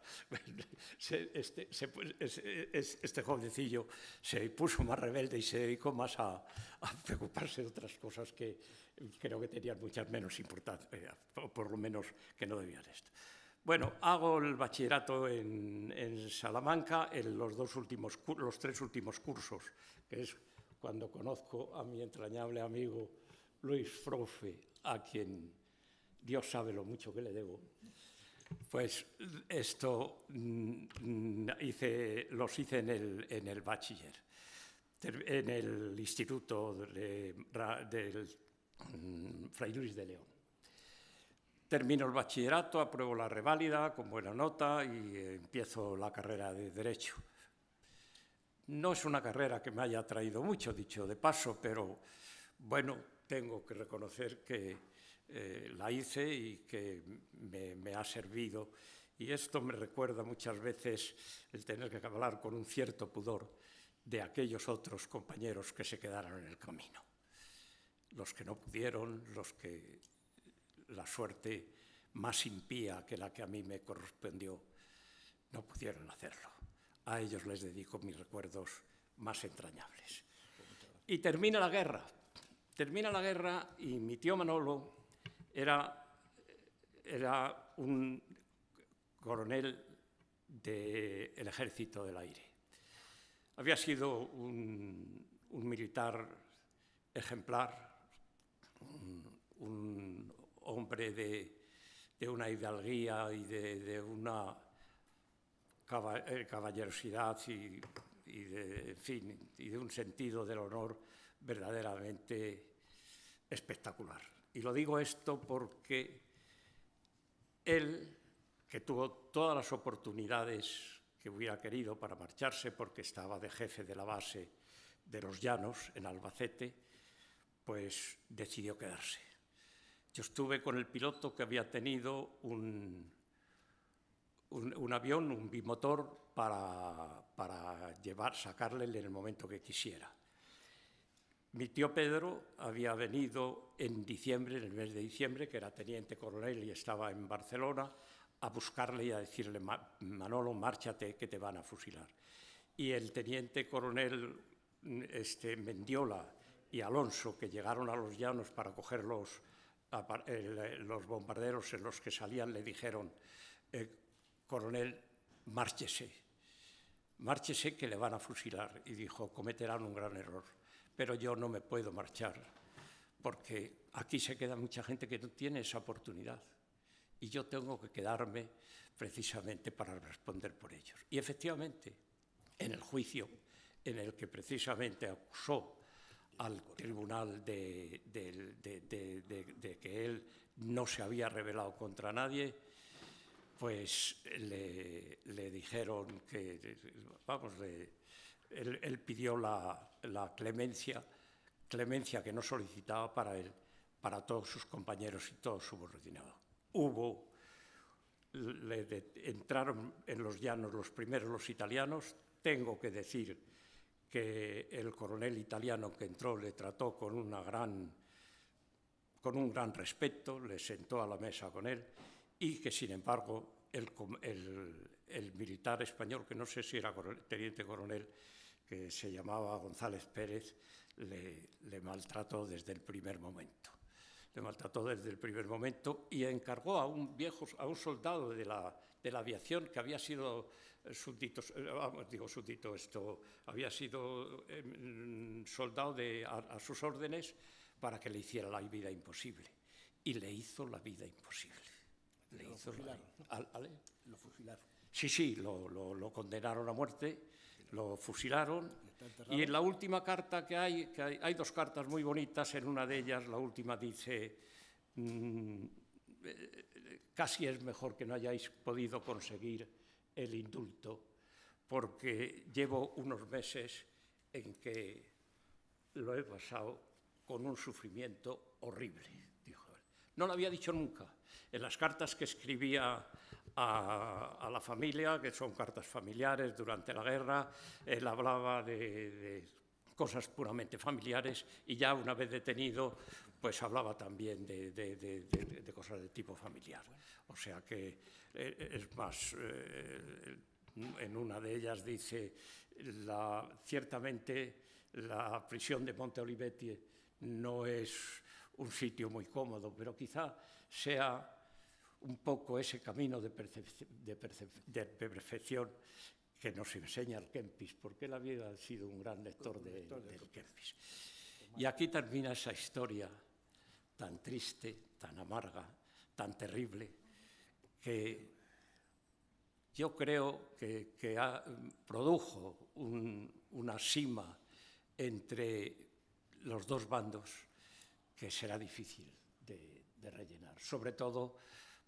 Este jovencillo se puso más rebelde y se dedicó más a preocuparse de otras cosas que creo que tenían muchas menos importancia, o por lo menos que no debían esto. Bueno, hago el bachillerato en Salamanca en los 3 últimos cursos, que es cuando conozco a mi entrañable amigo Luis Frofe, a quien Dios sabe lo mucho que le debo. Pues esto los hice en el bachiller, en el instituto del Fray Luis de León. Termino el bachillerato, apruebo la reválida con buena nota y empiezo la carrera de Derecho. No es una carrera que me haya atraído mucho, dicho de paso, pero bueno, tengo que reconocer que la hice y que me ha servido. Y esto me recuerda muchas veces el tener que hablar con un cierto pudor de aquellos otros compañeros que se quedaron en el camino. Los que no pudieron, los que la suerte más impía que la que a mí me correspondió, no pudieron hacerlo. A ellos les dedico mis recuerdos más entrañables. Y termina la guerra. Termina la guerra y mi tío Manolo era un coronel del Ejército del Aire. Había sido un militar ejemplar, un hombre de una hidalguía y de una caballerosidad y de un sentido del honor verdaderamente espectacular. Y lo digo esto porque él, que tuvo todas las oportunidades que hubiera querido para marcharse, porque estaba de jefe de la base de los Llanos, en Albacete, pues decidió quedarse. Yo estuve con el piloto que había tenido un avión, un bimotor, para sacarle en el momento que quisiera. Mi tío Pedro había venido en diciembre, en el mes de diciembre, que era teniente coronel y estaba en Barcelona, a buscarle y a decirle: Manolo, márchate, que te van a fusilar. Y el teniente coronel Mendiola y Alonso, que llegaron a los Llanos para coger los bombarderos en los que salían, le dijeron: coronel, márchese, que le van a fusilar. Y dijo: cometerán un gran error, pero yo no me puedo marchar, porque aquí se queda mucha gente que no tiene esa oportunidad, y yo tengo que quedarme precisamente para responder por ellos. Y efectivamente, en el juicio en el que precisamente acusó al tribunal de que él no se había rebelado contra nadie, pues le dijeron que, vamos, él pidió la clemencia que no solicitaba para él, para todos sus compañeros y todos subordinados. Entraron en los Llanos los primeros los italianos. Tengo que decir que el coronel italiano que entró le trató con un gran respeto, le sentó a la mesa con él, y que, sin embargo, el militar español, que no sé si era teniente coronel, que se llamaba González Pérez, le maltrató desde el primer momento. Y encargó a un soldado de la aviación que había sido había sido soldado a sus órdenes, para que le hiciera la vida imposible. Y le hizo la vida imposible. ¿Lo fusilaron? Sí, lo condenaron a muerte, lo fusilaron. Y en la última carta que hay dos cartas muy bonitas. En una de ellas, la última, dice: casi es mejor que no hayáis podido conseguir el indulto, porque llevo unos meses en que lo he pasado con un sufrimiento horrible, dijo él. No lo había dicho nunca. En las cartas que escribía a la familia, que son cartas familiares durante la guerra, él hablaba de cosas puramente familiares, y ya una vez detenido, pues hablaba también de cosas de tipo familiar. O sea que, es más, en una de ellas dice: ciertamente la prisión de Monte Olivetti no es un sitio muy cómodo, pero quizá sea un poco ese camino de perfección que nos enseña el Kempis, porque él había sido un gran lector del Kempis. Y aquí termina esa historia tan triste, tan amarga, tan terrible, que yo creo que produjo una sima entre los dos bandos que será difícil de rellenar, sobre todo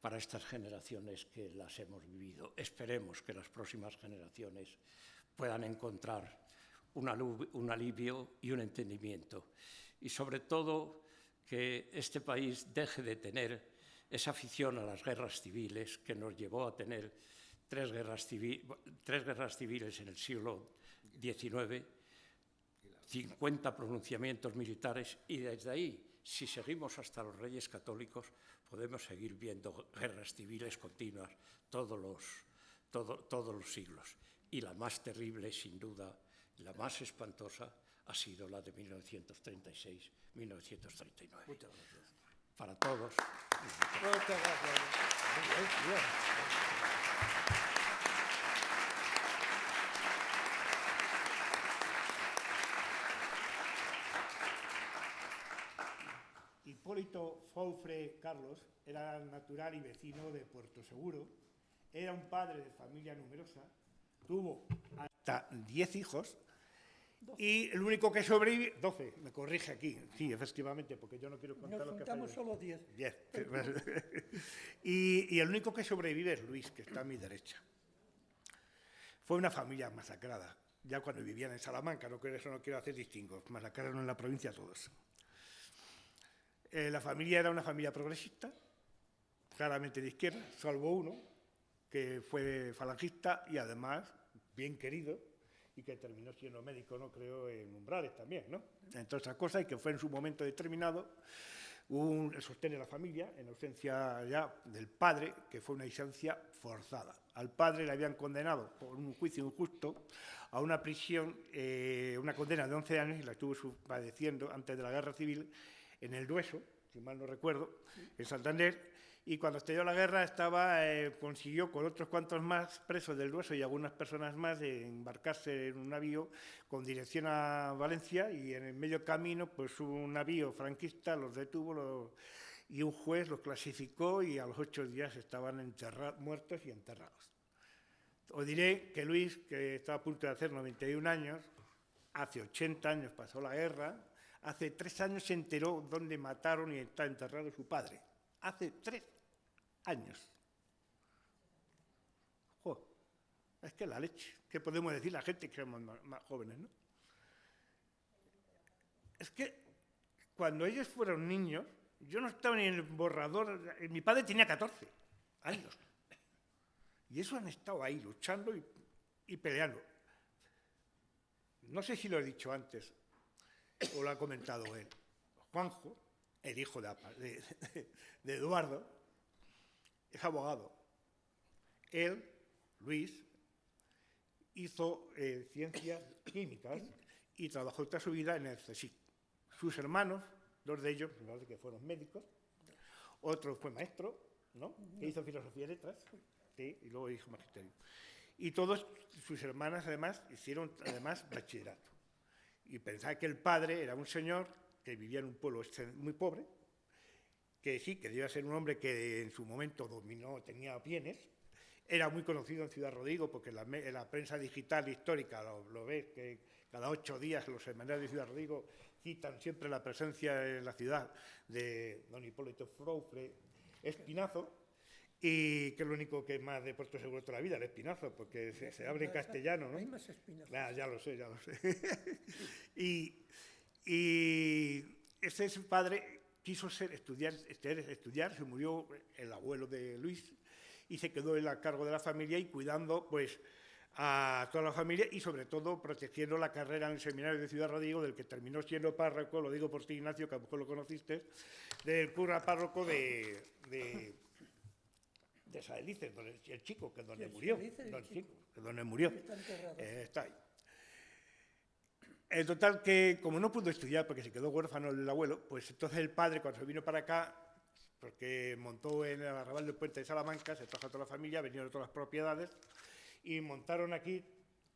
para estas generaciones que las hemos vivido. Esperemos que las próximas generaciones puedan encontrar un alivio y un entendimiento, y sobre todo que este país deje de tener esa afición a las guerras civiles que nos llevó a tener tres guerras civiles en el siglo XIX, 50 pronunciamientos militares, y desde ahí, si seguimos hasta los Reyes Católicos, podemos seguir viendo guerras civiles continuas todos los siglos. Y la más terrible, sin duda, la más espantosa, ha sido la de 1936-1939. Muchas gracias. Para todos. Muchas gracias. Hipólito Foufre Carlos era natural y vecino de Puerto Seguro. Era un padre de familia numerosa. Tuvo hasta 10 hijos. Y el único que sobrevive... 12, me corrige aquí. Sí, efectivamente, porque yo no quiero contar lo que fue. Nos contamos solo 10. 10. Y el único que sobrevive es Luis, que está a mi derecha. Fue una familia masacrada, ya cuando vivían en Salamanca. No, eso no quiero hacer distingos. Masacraron en la provincia a todos. La familia era una familia progresista, claramente de izquierda, salvo uno, que fue falangista y además bien querido, y que terminó siendo médico, no creo, en Umbrales también, ¿no? Entre otras cosas, y que fue en su momento determinado el sostén de la familia, en ausencia ya del padre, que fue una ausencia forzada. Al padre le habían condenado por un juicio injusto a una prisión, una condena de 11 años, y la estuvo padeciendo antes de la Guerra Civil en el Dueso, si mal no recuerdo, en Santander, y cuando estalló la guerra consiguió con otros cuantos más presos del Dueso y algunas personas más embarcarse en un navío con dirección a Valencia, y en el medio camino pues un navío franquista los detuvo y un juez los clasificó, y a los 8 días estaban muertos y enterrados. Os diré que Luis, que estaba a punto de hacer 91 años, hace 80 años pasó la guerra, hace 3 años se enteró dónde mataron y está enterrado su padre. Hace 3 años. Jo, es que la leche. ¿Qué podemos decir la gente que somos más jóvenes, no? Es que cuando ellos fueron niños, yo no estaba ni en el borrador. Mi padre tenía 14 años. Y eso han estado ahí luchando y peleando. No sé si lo he dicho antes o lo ha comentado él. Juanjo, el hijo de Eduardo, es abogado. Él, Luis, hizo ciencias químicas y trabajó toda su vida en el CSIC. Sus hermanos, 2 de ellos, me parece que fueron médicos, otro fue maestro, ¿no? Que hizo filosofía y letras, sí, y luego hizo magisterio. Y todos sus hermanas, además, hicieron bachillerato. Y pensaba que el padre era un señor que vivía en un pueblo muy pobre, que sí, que debía ser un hombre que en su momento dominó, tenía bienes, era muy conocido en Ciudad Rodrigo, porque en la prensa digital histórica lo ves, que cada 8 días los semanarios de Ciudad Rodrigo citan siempre la presencia en la ciudad de don Hipólito Froufre Espinazo, y que es lo único que más de Puerto Seguro toda la vida, el Espinazo, porque se abre en castellano, ¿no? Hay más espinazos. Ya lo sé. y ese es el padre. Quiso estudiar, se murió el abuelo de Luis y se quedó él a cargo de la familia y cuidando pues a toda la familia y sobre todo protegiendo la carrera en el seminario de Ciudad Rodrigo, del que terminó siendo párroco, lo digo por ti, Ignacio, que a lo mejor lo conociste, del cura párroco de Saelices, el chico, que es donde murió. Está enterrado. Está ahí. En total que, como no pudo estudiar porque se quedó huérfano el abuelo, pues entonces el padre, cuando se vino para acá, porque montó en el arrabal del puente de Salamanca, se trajo a toda la familia, vinieron todas las propiedades, y montaron aquí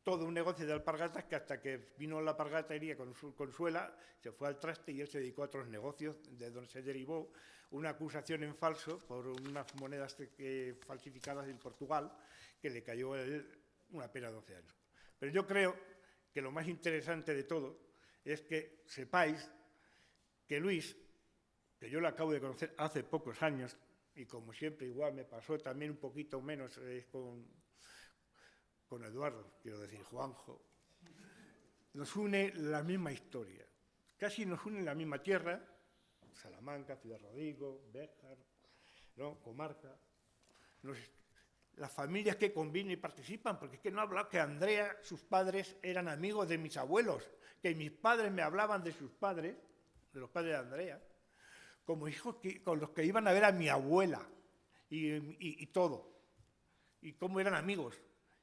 todo un negocio de alpargatas, que hasta que vino la alpargatería con Consuela, se fue al traste y él se dedicó a otros negocios, de donde se derivó una acusación en falso por unas monedas falsificadas en Portugal, que le cayó a él una pena de 12 años. Pero yo creo que lo más interesante de todo es que sepáis que Luis, que yo lo acabo de conocer hace pocos años, y como siempre igual me pasó también un poquito menos con Eduardo, quiero decir, Juanjo, nos une la misma historia, casi nos une la misma tierra, Salamanca, Ciudad Rodrigo, Béjar, ¿no? Comarca, las familias que conviven y participan, porque es que no he hablado que Andrea, sus padres eran amigos de mis abuelos, que mis padres me hablaban de sus padres, de los padres de Andrea, como hijos con los que iban a ver a mi abuela y todo, y cómo eran amigos,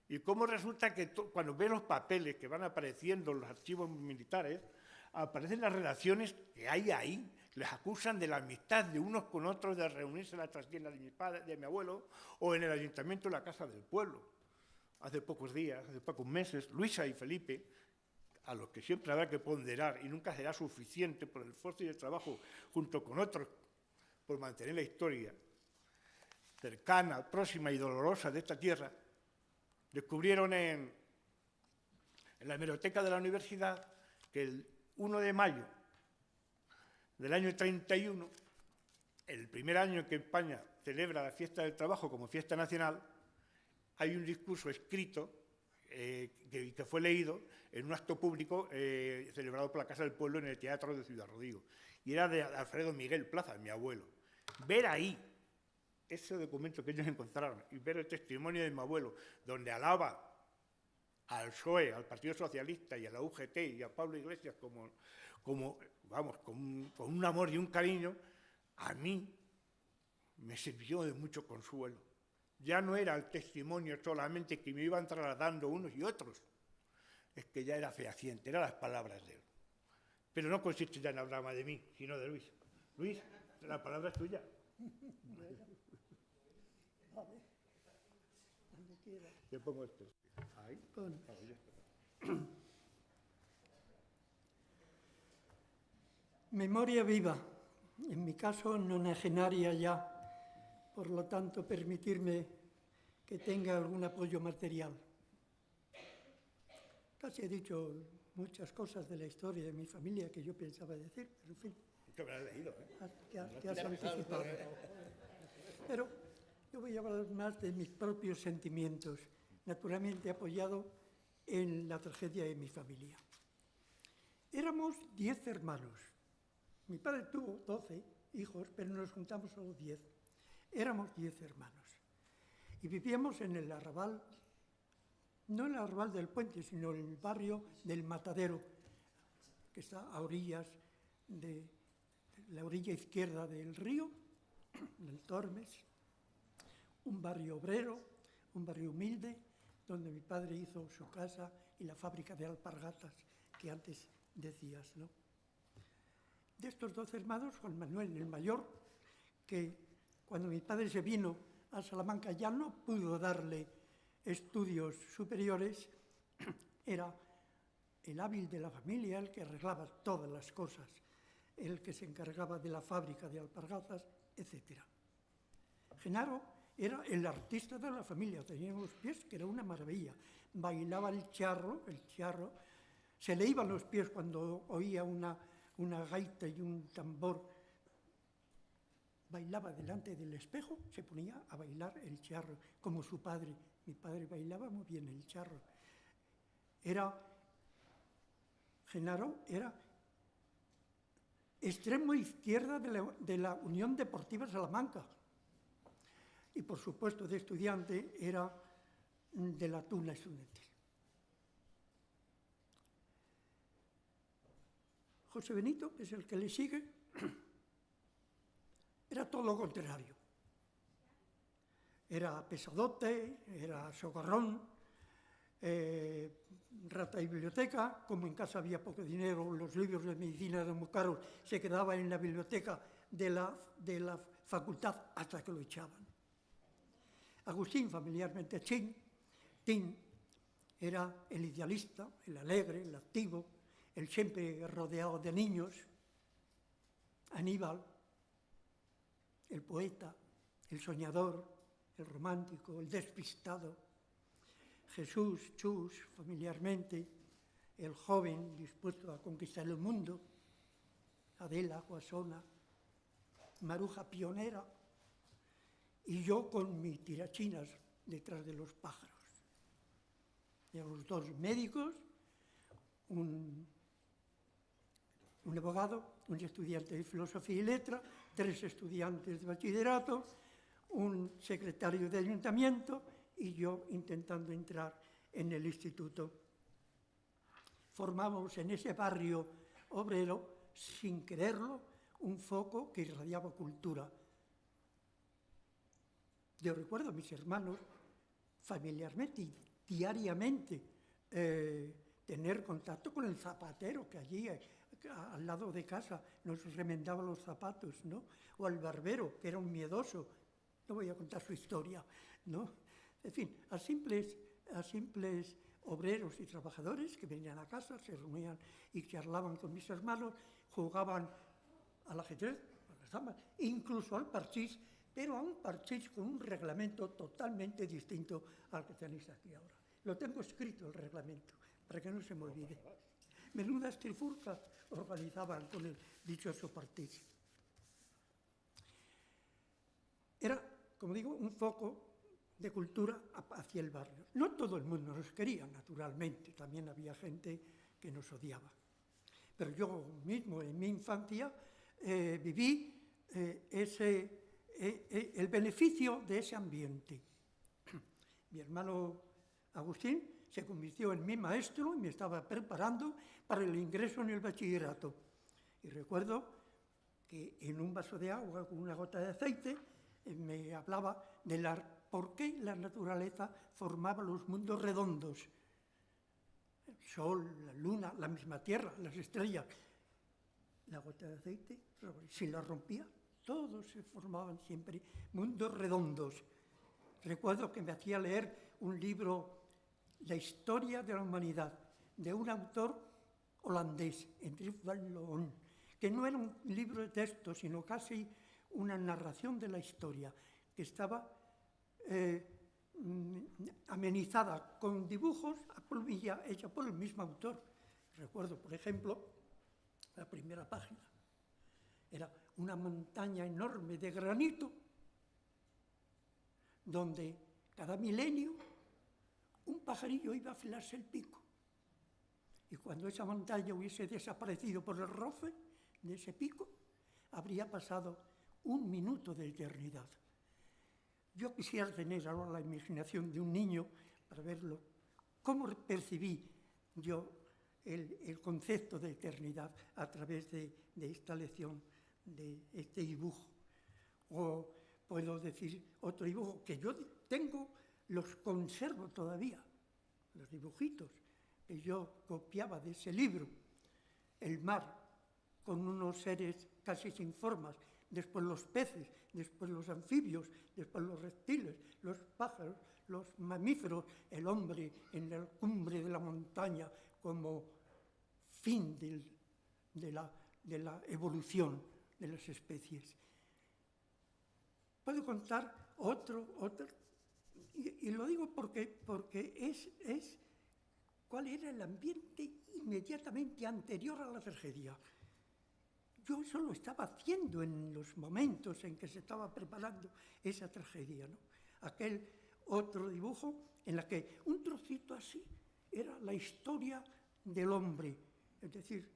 y cómo resulta que cuando ven los papeles que van apareciendo en los archivos militares, aparecen las relaciones que hay ahí. Les acusan de la amistad de unos con otros, de reunirse en la trastienda de mi padre, de mi abuelo, o en el ayuntamiento de la Casa del Pueblo. Hace pocos días, hace pocos meses, Luisa y Felipe, a los que siempre habrá que ponderar y nunca será suficiente por el esfuerzo y el trabajo junto con otros por mantener la historia cercana, próxima y dolorosa de esta tierra, descubrieron en la hemeroteca de la universidad que el 1 de mayo del año 31, el primer año que España celebra la fiesta del trabajo como fiesta nacional, hay un discurso escrito que fue leído en un acto público celebrado por la Casa del Pueblo en el Teatro de Ciudad Rodrigo. y era de Alfredo Miguel Plaza, mi abuelo. Ver ahí ese documento que ellos encontraron y ver el testimonio de mi abuelo, donde alaba al PSOE, al Partido Socialista y a la UGT y a Pablo Iglesias con un amor y un cariño, a mí me sirvió de mucho consuelo. Ya no era el testimonio solamente que me iban trasladando unos y otros, es que ya era fehaciente, eran las palabras de él. Pero no consiste ya en hablar más de mí, sino de Luis. Luis, la palabra es tuya. Yo pongo esto. Ahí. Memoria viva, en mi caso nonagenaria ya, por lo tanto permitirme que tenga algún apoyo material. Casi he dicho muchas cosas de la historia de mi familia que yo pensaba decir, pero en fin. Te lo has leído, ¿eh? Te has anticipado. Pero yo voy a hablar más de mis propios sentimientos, naturalmente apoyado en la tragedia de mi familia. Éramos 10 hermanos. Mi padre tuvo 12 hijos, pero nos juntamos solo 10. Éramos 10 hermanos. Y vivíamos en el arrabal, no en el arrabal del puente, sino en el barrio del Matadero, que está a orillas de la orilla izquierda del río, del Tormes. Un barrio obrero, un barrio humilde, donde mi padre hizo su casa y la fábrica de alpargatas que antes decías, ¿no? De estos 12 hermanos, Juan Manuel, el mayor, que cuando mi padre se vino a Salamanca ya no pudo darle estudios superiores, era el hábil de la familia, el que arreglaba todas las cosas, el que se encargaba de la fábrica de alpargatas, etc. Genaro era el artista de la familia, tenía unos pies que era una maravilla. Bailaba el charro, se le iban los pies cuando oía una gaita y un tambor. Bailaba delante del espejo, se ponía a bailar el charro, como su padre. Mi padre bailaba muy bien el charro. Genaro era extremo izquierda de la Unión Deportiva Salamanca. Y, por supuesto, de estudiante era de la Tuna Estudiantil. José Benito, que es el que le sigue, era todo lo contrario. Era pesadote, era socarrón, rata de biblioteca. Como en casa había poco dinero, los libros de medicina eran muy caros, se quedaba en la biblioteca de la facultad hasta que lo echaban. Agustín, familiarmente Tin, era el idealista, el alegre, el activo, el siempre rodeado de niños. Aníbal, el poeta, el soñador, el romántico, el despistado. Jesús, Chus, familiarmente, el joven dispuesto a conquistar el mundo. Adela, guasona, Maruja, pionera, y yo con mis tirachinas detrás de los pájaros. Y a los 2 médicos, un abogado, un estudiante de filosofía y letra, 3 estudiantes de bachillerato, un secretario de ayuntamiento y yo intentando entrar en el instituto. Formamos en ese barrio obrero, sin quererlo, un foco que irradiaba cultura. Yo recuerdo a mis hermanos familiarmente y diariamente tener contacto con el zapatero que allí al lado de casa nos remendaba los zapatos, ¿no? O al barbero, que era un miedoso. No voy a contar su historia, ¿no? En fin, a simples obreros y trabajadores que venían a casa, se reunían y charlaban con mis hermanos, jugaban al ajedrez, a las damas, incluso al parchís, pero a un parchís con un reglamento totalmente distinto al que tenéis aquí ahora. Lo tengo escrito, el reglamento, para que no se me olvide. Menudas trifulcas organizaban con el dichoso parchís. Era, como digo, un foco de cultura hacia el barrio. No todo el mundo nos quería, naturalmente, también había gente que nos odiaba. Pero yo mismo, en mi infancia, viví el beneficio de ese ambiente. Mi hermano Agustín se convirtió en mi maestro y me estaba preparando para el ingreso en el bachillerato. Y recuerdo que en un vaso de agua con una gota de aceite me hablaba de por qué la naturaleza formaba los mundos redondos. El sol, la luna, la misma tierra, las estrellas. La gota de aceite, si la rompía, todos se formaban siempre mundos redondos. Recuerdo que me hacía leer un libro, La historia de la humanidad, de un autor holandés, Hendrik van Loon, que no era un libro de texto, sino casi una narración de la historia, que estaba amenizada con dibujos a plumilla hecha por el mismo autor. Recuerdo, por ejemplo, la primera página. Era una montaña enorme de granito, donde cada milenio un pajarillo iba a afilarse el pico. Y cuando esa montaña hubiese desaparecido por el roce de ese pico, habría pasado 1 minuto de eternidad. Yo quisiera tener ahora la imaginación de un niño para verlo. ¿Cómo percibí yo el concepto de eternidad a través de esta lección, de este dibujo? O puedo decir otro dibujo que yo tengo, los conservo todavía, los dibujitos que yo copiaba de ese libro. El mar, con unos seres casi sin formas, después los peces, después los anfibios, después los reptiles, los pájaros, los mamíferos, el hombre en la cumbre de la montaña como fin de la evolución de las especies. Puedo contar otro, y lo digo porque es cuál era el ambiente inmediatamente anterior a la tragedia. Yo eso lo estaba haciendo en los momentos en que se estaba preparando esa tragedia, ¿no? Aquel otro dibujo en la que un trocito así era la historia del hombre, es decir,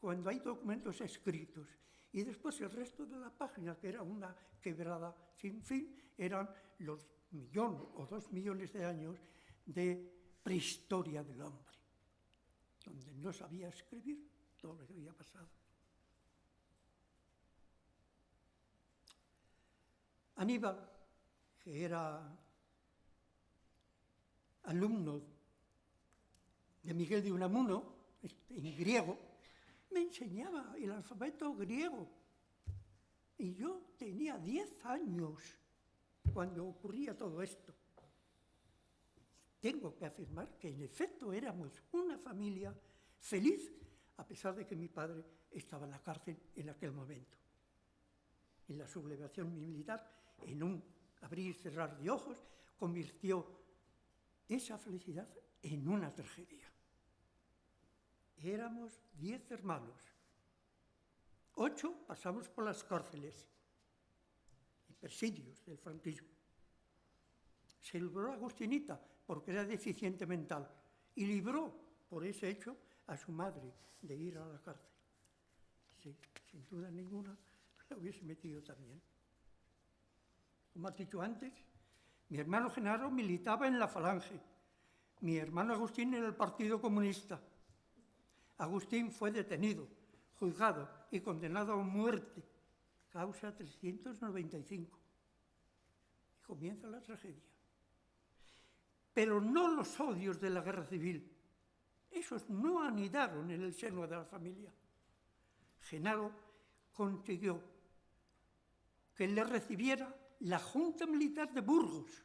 cuando hay documentos escritos, y después el resto de la página, que era una quebrada sin fin, eran los 1 o 2 millones de años de prehistoria del hombre, donde no sabía escribir todo lo que había pasado. Aníbal, que era alumno de Miguel de Unamuno, en griego, me enseñaba el alfabeto griego. Y yo tenía 10 años cuando ocurría todo esto. Tengo que afirmar que en efecto éramos una familia feliz, a pesar de que mi padre estaba en la cárcel en aquel momento. En la sublevación militar, en un abrir y cerrar de ojos, convirtió esa felicidad en una tragedia. Éramos 10 hermanos. 8 pasamos por las cárceles y presidios del franquismo. Se libró a Agustinita porque era deficiente mental y libró por ese hecho a su madre de ir a la cárcel. Sí, sin duda ninguna la hubiese metido también. Como has dicho antes, mi hermano Genaro militaba en la Falange, mi hermano Agustín en el Partido Comunista. Agustín fue detenido, juzgado y condenado a muerte, causa 395. Y comienza la tragedia. Pero no los odios de la guerra civil. Esos no anidaron en el seno de la familia. Genaro consiguió que le recibiera la Junta Militar de Burgos.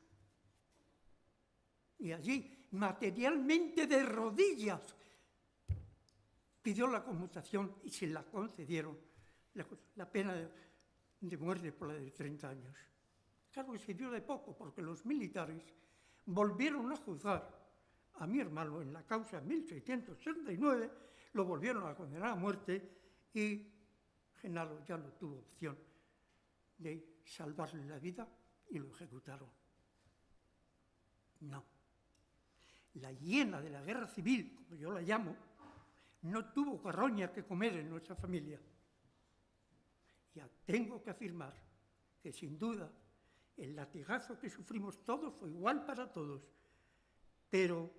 Y allí, materialmente de rodillas, pidió la conmutación y se la concedieron, la pena de muerte por la de 30 años. Claro que sirvió de poco, porque los militares volvieron a juzgar a mi hermano en la causa en 1639, lo volvieron a condenar a muerte y Genaro ya no tuvo opción de salvarle la vida y lo ejecutaron. No. La hiena de la guerra civil, como yo la llamo, no tuvo carroña que comer en nuestra familia. ya tengo que afirmar que sin duda el latigazo que sufrimos todos fue igual para todos, pero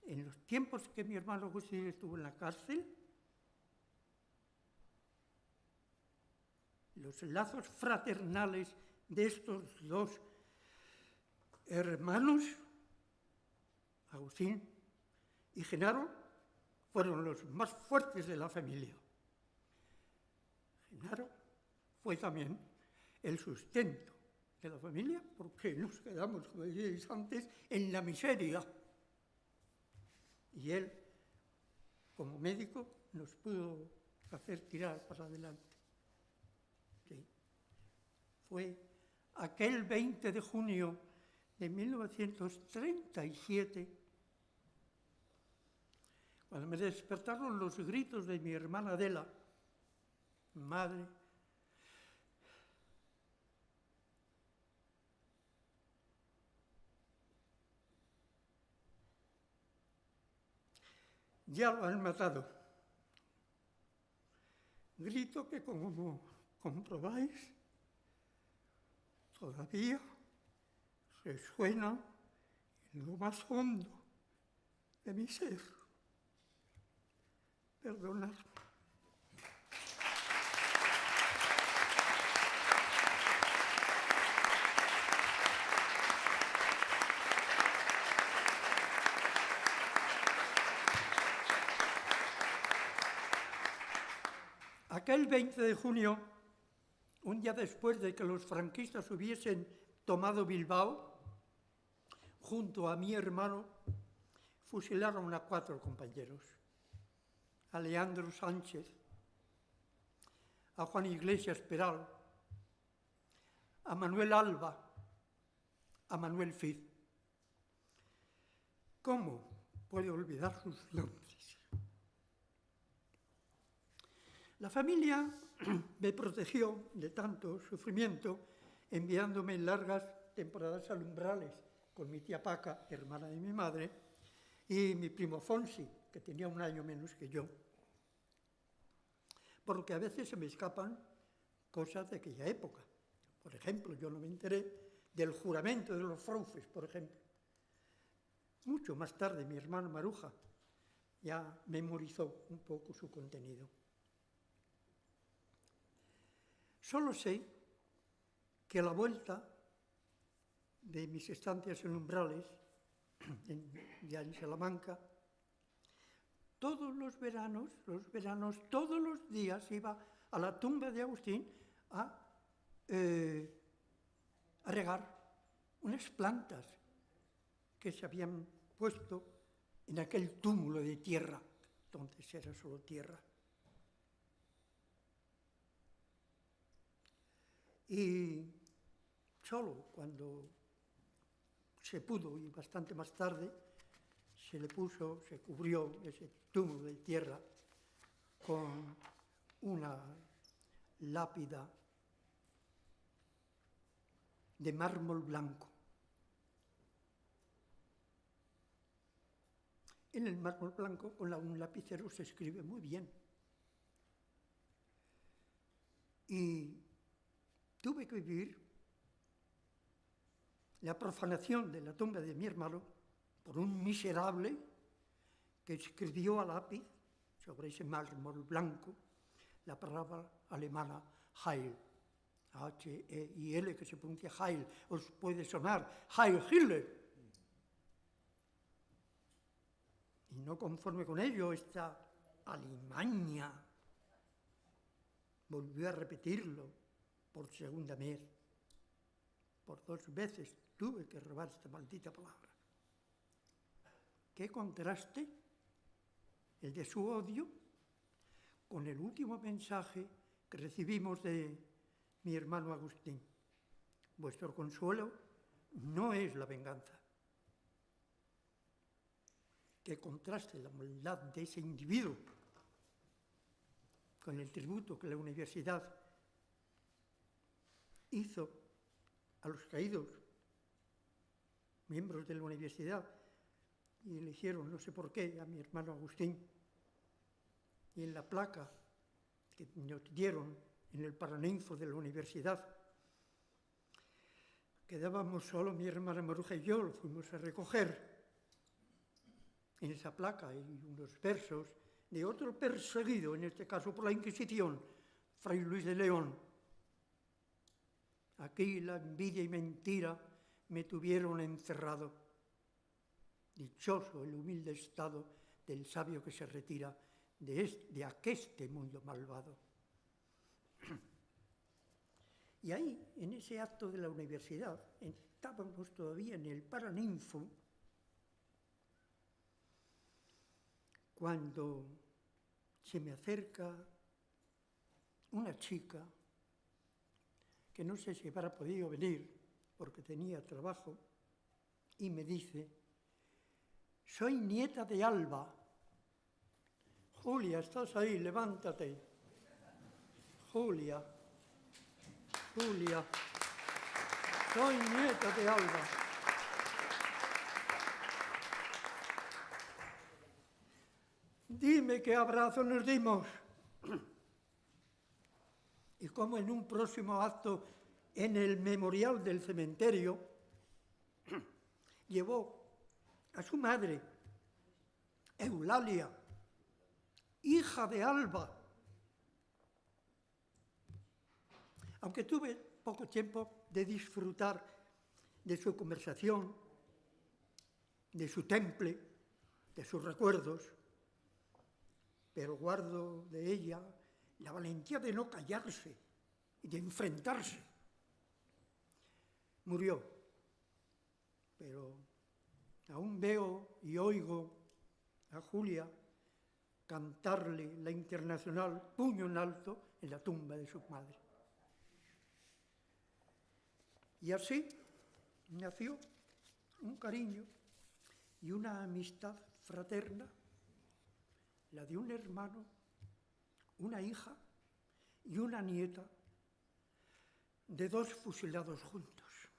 en los tiempos que mi hermano Agustín estuvo en la cárcel, los lazos fraternales de estos dos hermanos, Agustín y Genaro, fueron los más fuertes de la familia. Genaro fue también el sustento de la familia, porque nos quedamos, como decíais antes, en la miseria. Y él, como médico, nos pudo hacer tirar para adelante. Sí. Fue aquel 20 de junio de 1937 cuando me despertaron los gritos de mi hermana Adela, madre, ya lo han matado. Grito que, como comprobáis, todavía resuena en lo más hondo de mi ser. Perdonad. Aquel 20 de junio, un día después de que los franquistas hubiesen tomado Bilbao, junto a mi hermano, fusilaron a 4 compañeros. A Leandro Sánchez, a Juan Iglesias Peral, a Manuel Alba, a Manuel Fiz. ¿Cómo puedo olvidar sus nombres? La familia me protegió de tanto sufrimiento, enviándome en largas temporadas alumbrales con mi tía Paca, hermana de mi madre, y mi primo Fonsi, que tenía un año menos que yo. Porque a veces se me escapan cosas de aquella época. Por ejemplo, yo no me enteré del juramento de los fraufes, por ejemplo. Mucho más tarde, mi hermano Maruja ya memorizó un poco su contenido. Solo sé que a la vuelta de mis estancias en Umbrales, ya en Salamanca, todos los veranos, todos los días iba a la tumba de Agustín a regar unas plantas que se habían puesto en aquel túmulo de tierra, entonces era solo tierra. Y solo cuando se pudo, y bastante más tarde, se cubrió ese túmulo de tierra con una lápida de mármol blanco. En el mármol blanco, con un lapicero, se escribe muy bien. Y tuve que vivir la profanación de la tumba de mi hermano por un miserable que escribió a lápiz sobre ese mármol blanco la palabra alemana Heil, H-E-I-L, que se pronuncia Heil, os puede sonar Heil Hitler. Y no conforme con ello, esta alimaña volvió a repetirlo por segunda vez. Por 2 veces tuve que robar esta maldita palabra. ¿Qué contraste el de su odio con el último mensaje que recibimos de mi hermano Agustín? Vuestro consuelo no es la venganza. ¿Qué contraste la maldad de ese individuo con el tributo que la universidad hizo a los caídos, miembros de la universidad, y le hicieron, no sé por qué, a mi hermano Agustín. Y en la placa que nos dieron en el Paraninfo de la universidad. Quedábamos solo mi hermana Maruja y yo, lo fuimos a recoger. En esa placa hay unos versos de otro perseguido, en este caso por la Inquisición, Fray Luis de León. Aquí la envidia y mentira me tuvieron encerrado. Dichoso el humilde estado del sabio que se retira de aqueste mundo malvado. Y ahí, en ese acto de la universidad, estábamos todavía en el Paraninfo, cuando se me acerca una chica, que no sé si habrá podido venir, porque tenía trabajo, y me dice: soy nieta de Alba. Julia, estás ahí, levántate. Julia, soy nieta de Alba. Dime qué abrazo nos dimos. Y como en un próximo acto en el memorial del cementerio, llevó a su madre, Eulalia, hija de Alba. Aunque tuve poco tiempo de disfrutar de su conversación, de su temple, de sus recuerdos, pero guardo de ella la valentía de no callarse y de enfrentarse. Murió, pero aún veo y oigo a Julia cantarle la Internacional puño en alto en la tumba de su madre. Y así nació un cariño y una amistad fraterna, la de un hermano, una hija y una nieta de dos fusilados juntos.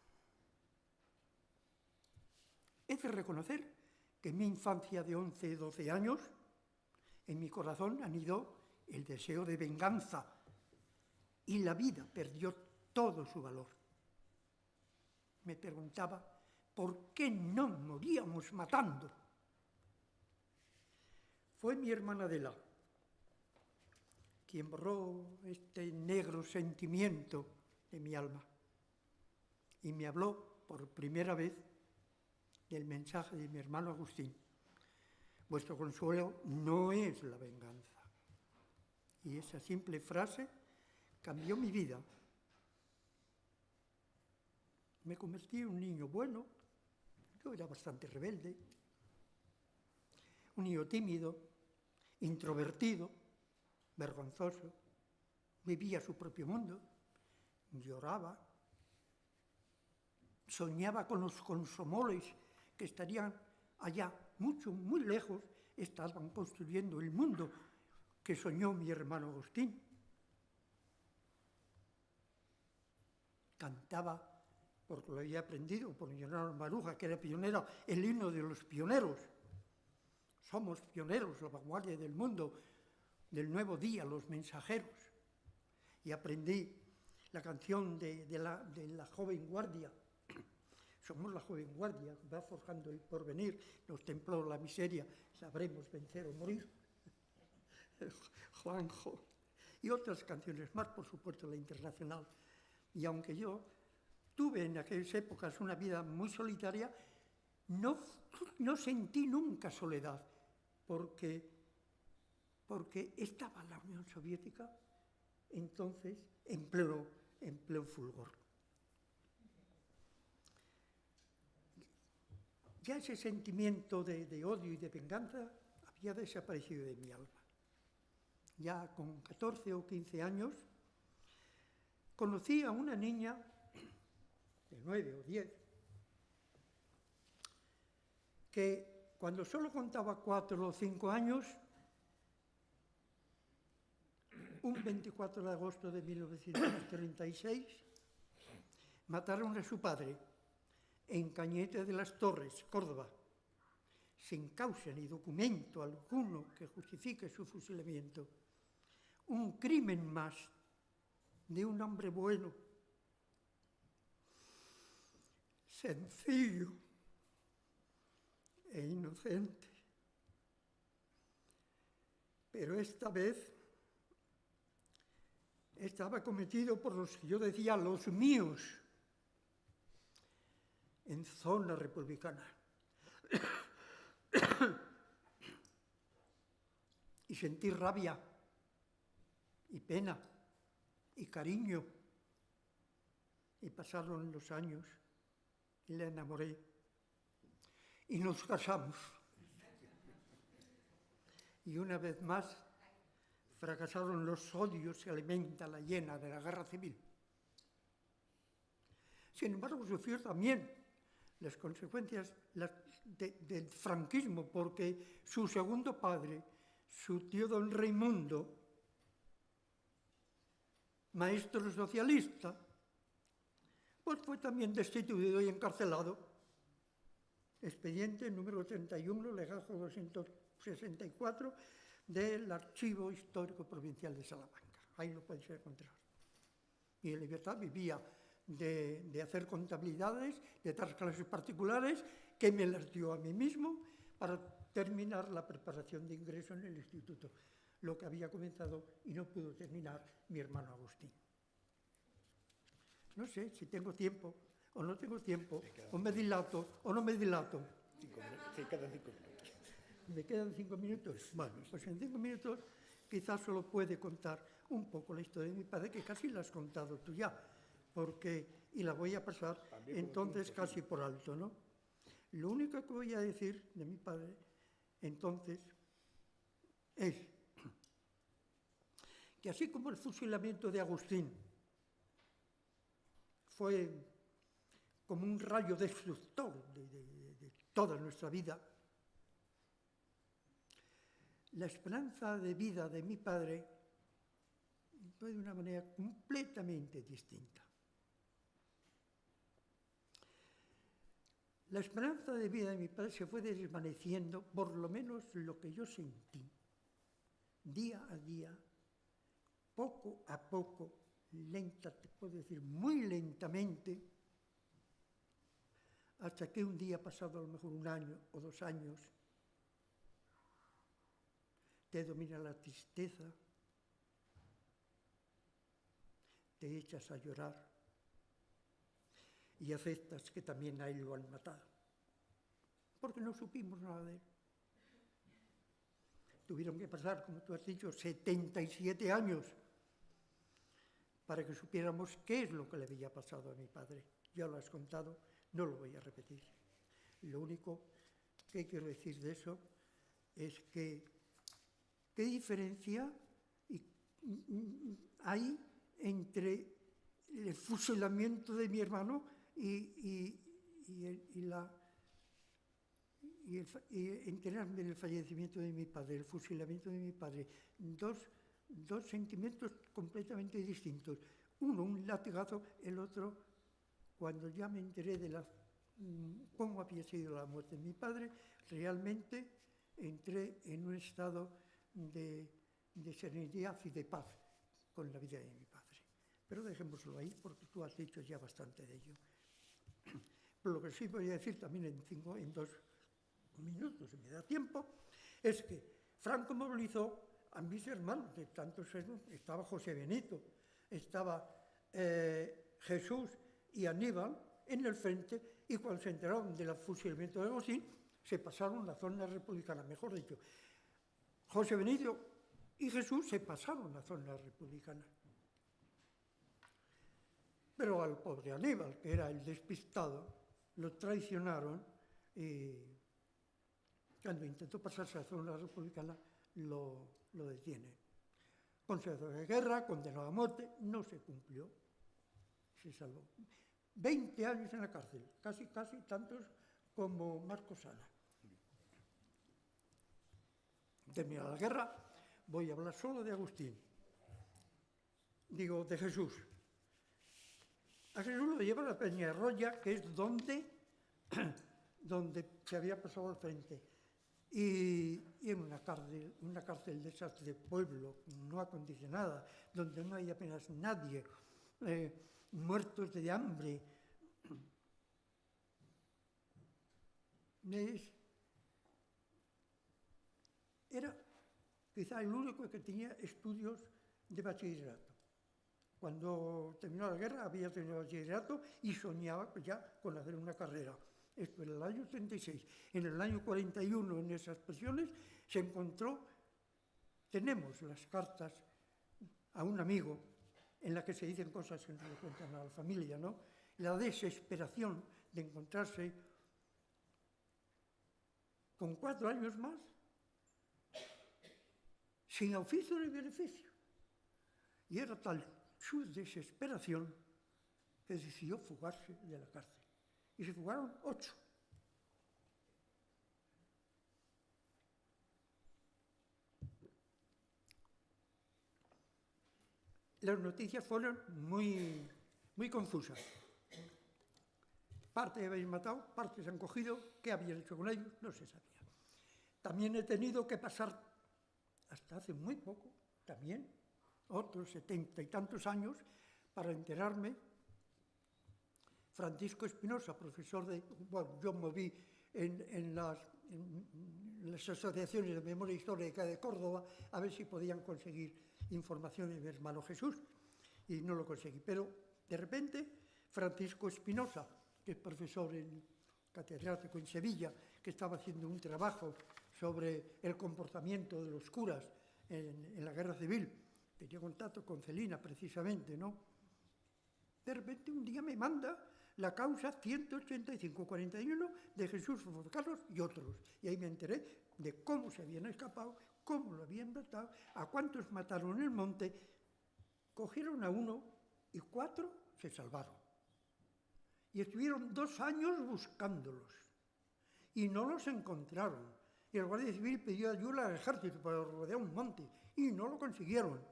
He de reconocer que en mi infancia de 11 y 12 años, en mi corazón anidó el deseo de venganza y la vida perdió todo su valor. Me preguntaba, ¿por qué no moríamos matando? Fue mi hermana Adela quien borró este negro sentimiento de mi alma y me habló por primera vez del mensaje de mi hermano Agustín. Vuestro consuelo no es la venganza. Y esa simple frase cambió mi vida. Me convertí en un niño bueno, yo era bastante rebelde, un niño tímido, introvertido, vergonzoso, vivía su propio mundo, lloraba, soñaba con los consomoles que estarían allá, mucho, muy lejos, estaban construyendo el mundo que soñó mi hermano Agustín. Cantaba, porque lo había aprendido por mi hermano Maruja, que era pionera, el himno de los pioneros. Somos pioneros, la vanguardia del mundo, del nuevo día, los mensajeros. Y aprendí la canción de la joven guardia. Somos la joven guardia, va forjando el porvenir, nos templó la miseria, sabremos vencer o morir. Juanjo. Y otras canciones más, por supuesto, la Internacional. Y aunque yo tuve en aquellas épocas una vida muy solitaria, no sentí nunca soledad, porque estaba la Unión Soviética entonces en pleno fulgor. Ya ese sentimiento de odio y de venganza había desaparecido de mi alma. Ya con 14 o 15 años conocí a una niña de 9 o 10 que cuando solo contaba 4 o 5 años, un 24 de agosto de 1936, mataron a su padre en Cañete de las Torres, Córdoba, sin causa ni documento alguno que justifique su fusilamiento. Un crimen más de un hombre bueno, sencillo e inocente. Pero esta vez estaba cometido por los que yo decía, los míos, en zona republicana. Y sentí rabia, y pena, y cariño. Y pasaron los años, y la enamoré, y nos casamos. Y una vez más, fracasaron los odios que alimenta la hiena de la guerra civil. Sin embargo, sufrió también las consecuencias del franquismo, porque su segundo padre, su tío don Raimundo, maestro socialista, pues fue también destituido y encarcelado. Expediente número 81, legajo 264 del Archivo Histórico Provincial de Salamanca. Ahí lo podéis encontrar. Y en libertad vivía de hacer contabilidades, de otras clases particulares, que me las dio a mí mismo para terminar la preparación de ingreso en el instituto, lo que había comenzado y no pudo terminar mi hermano Agustín. No sé si tengo tiempo o no tengo tiempo, o me dilato o no me dilato. Se quedan 5 minutos. ¿Me quedan 5 minutos? Bueno, pues en 5 minutos quizás solo puede contar un poco la historia de mi padre, que casi la has contado tú ya, y la voy a pasar entonces casi por alto, ¿no? Lo único que voy a decir de mi padre, entonces, es que así como el fusilamiento de Agustín fue como un rayo destructor de toda nuestra vida, la esperanza de vida de mi padre fue de una manera completamente distinta. La esperanza de vida de mi padre se fue desvaneciendo, por lo menos lo que yo sentí, día a día, poco a poco, lenta, te puedo decir, muy lentamente, hasta que un día, pasado a lo mejor 1 año o 2 años, te domina la tristeza, te echas a llorar y aceptas que también a él lo han matado, porque no supimos nada de él. Tuvieron que pasar, como tú has dicho, 77 años para que supiéramos qué es lo que le había pasado a mi padre. Ya lo has contado, no lo voy a repetir. Lo único que quiero decir de eso es que qué diferencia hay entre el fusilamiento de mi hermano y enterarme del fallecimiento de mi padre, el fusilamiento de mi padre. Dos sentimientos completamente distintos. Uno, un latigazo, el otro, cuando ya me enteré de cómo había sido la muerte de mi padre, realmente entré en un estado de serenidad y de paz con la vida de mi padre. Pero dejémoslo ahí, porque tú has dicho ya bastante de ello. Pero lo que sí voy a decir también en 2 minutos, si me da tiempo, es que Franco movilizó a mis hermanos, de tantos hermanos, estaba José Benito, estaba Jesús y Aníbal en el frente, y cuando se enteraron del fusilamiento de Agustín, se pasaron a la zona republicana, mejor dicho. José Benito y Jesús se pasaron a la zona republicana. Pero al pobre Aníbal, que era el despistado, lo traicionaron y cuando intentó pasarse a la zona republicana lo detienen. Consejo de guerra, condenado a muerte, no se cumplió, se salvó. 20 años en la cárcel, casi tantos como Marcos Sana. Terminada la guerra, voy a hablar solo de Agustín. Digo, de Jesús. A Jesús lo lleva a la Peñarroya, que es donde se había pasado al frente. y en una cárcel de esas de pueblo, no acondicionada, donde no hay apenas nadie, muertos de hambre. Era quizá el único que tenía estudios de bachillerato. Cuando terminó la guerra había terminado el bachillerato y soñaba ya con hacer una carrera. Esto en el año 36. En el año 41, en esas prisiones, se encontró, tenemos las cartas a un amigo en las que se dicen cosas que no le cuentan a la familia, ¿no? La desesperación de encontrarse con 4 años más, sin oficio ni beneficio. Y era tal su desesperación que decidió fugarse de la cárcel. Y se fugaron 8. Las noticias fueron muy confusas. Parte habéis matado, parte se han cogido. ¿Qué habían hecho con ellos? No se sabía. También he tenido que pasar, hasta hace muy poco, también, otros 70 y tantos años, para enterarme. Francisco Espinosa, profesor de... Bueno, yo me vi en las asociaciones de memoria histórica de Córdoba a ver si podían conseguir información de mi hermano Jesús, y no lo conseguí. Pero, de repente, Francisco Espinosa, que es profesor catedrático en Sevilla, que estaba haciendo un trabajo sobre el comportamiento de los curas en la guerra civil, tenía contacto con Celina, precisamente, ¿no? De repente, un día me manda la causa 185-41 de Jesús Carlos y otros. Y ahí me enteré de cómo se habían escapado, cómo lo habían matado, a cuántos mataron en el monte. Cogieron a 1 y 4 se salvaron. Y estuvieron 2 años buscándolos. Y no los encontraron. Y el Guardia Civil pidió ayuda al ejército para rodear un monte. Y no lo consiguieron.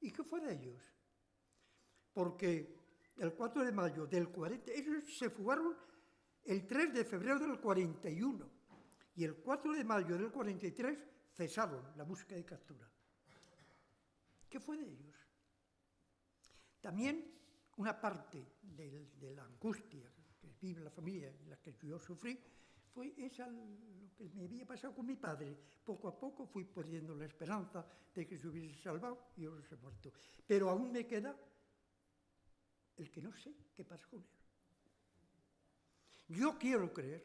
¿Y qué fue de ellos? Porque el 4 de mayo del 40, ellos se fugaron el 3 de febrero del 41 y el 4 de mayo del 43 cesaron la búsqueda y captura. ¿Qué fue de ellos? También una parte de la angustia que vive la familia en la que yo sufrí fue lo que me había pasado con mi padre. Poco a poco fui perdiendo la esperanza de que se hubiese salvado y ahora se ha muerto. Pero aún me queda el que no sé qué pasó con él. Yo quiero creer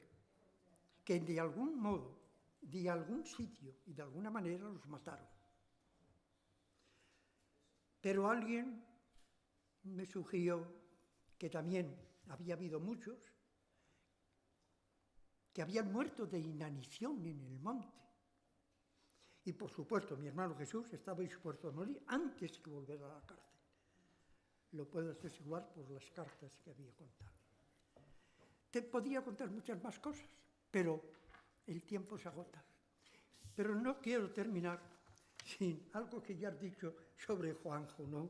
que de algún modo, de algún sitio y de alguna manera los mataron. Pero alguien me sugirió que también había habido muchos que habían muerto de inanición en el monte. Y por supuesto, mi hermano Jesús estaba dispuesto a morir antes que volver a la cárcel. Lo puedo atestiguar por las cartas que había contado. Te podría contar muchas más cosas, pero el tiempo se agota. Pero no quiero terminar sin algo que ya has dicho sobre Juanjo, ¿no?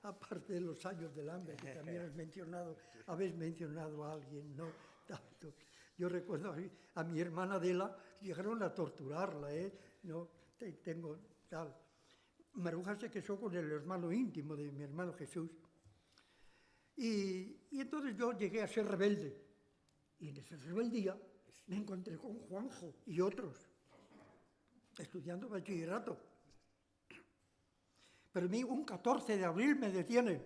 Aparte de los años del hambre, que también habéis mencionado a alguien, ¿no? Tanto. Yo recuerdo a mi hermana Adela, llegaron a torturarla, ¿no? Tengo tal... Maruja se casó con el hermano íntimo de mi hermano Jesús. Y entonces yo llegué a ser rebelde. Y en esa rebeldía me encontré con Juanjo y otros, estudiando bachillerato. Pero a mí un 14 de abril me detienen.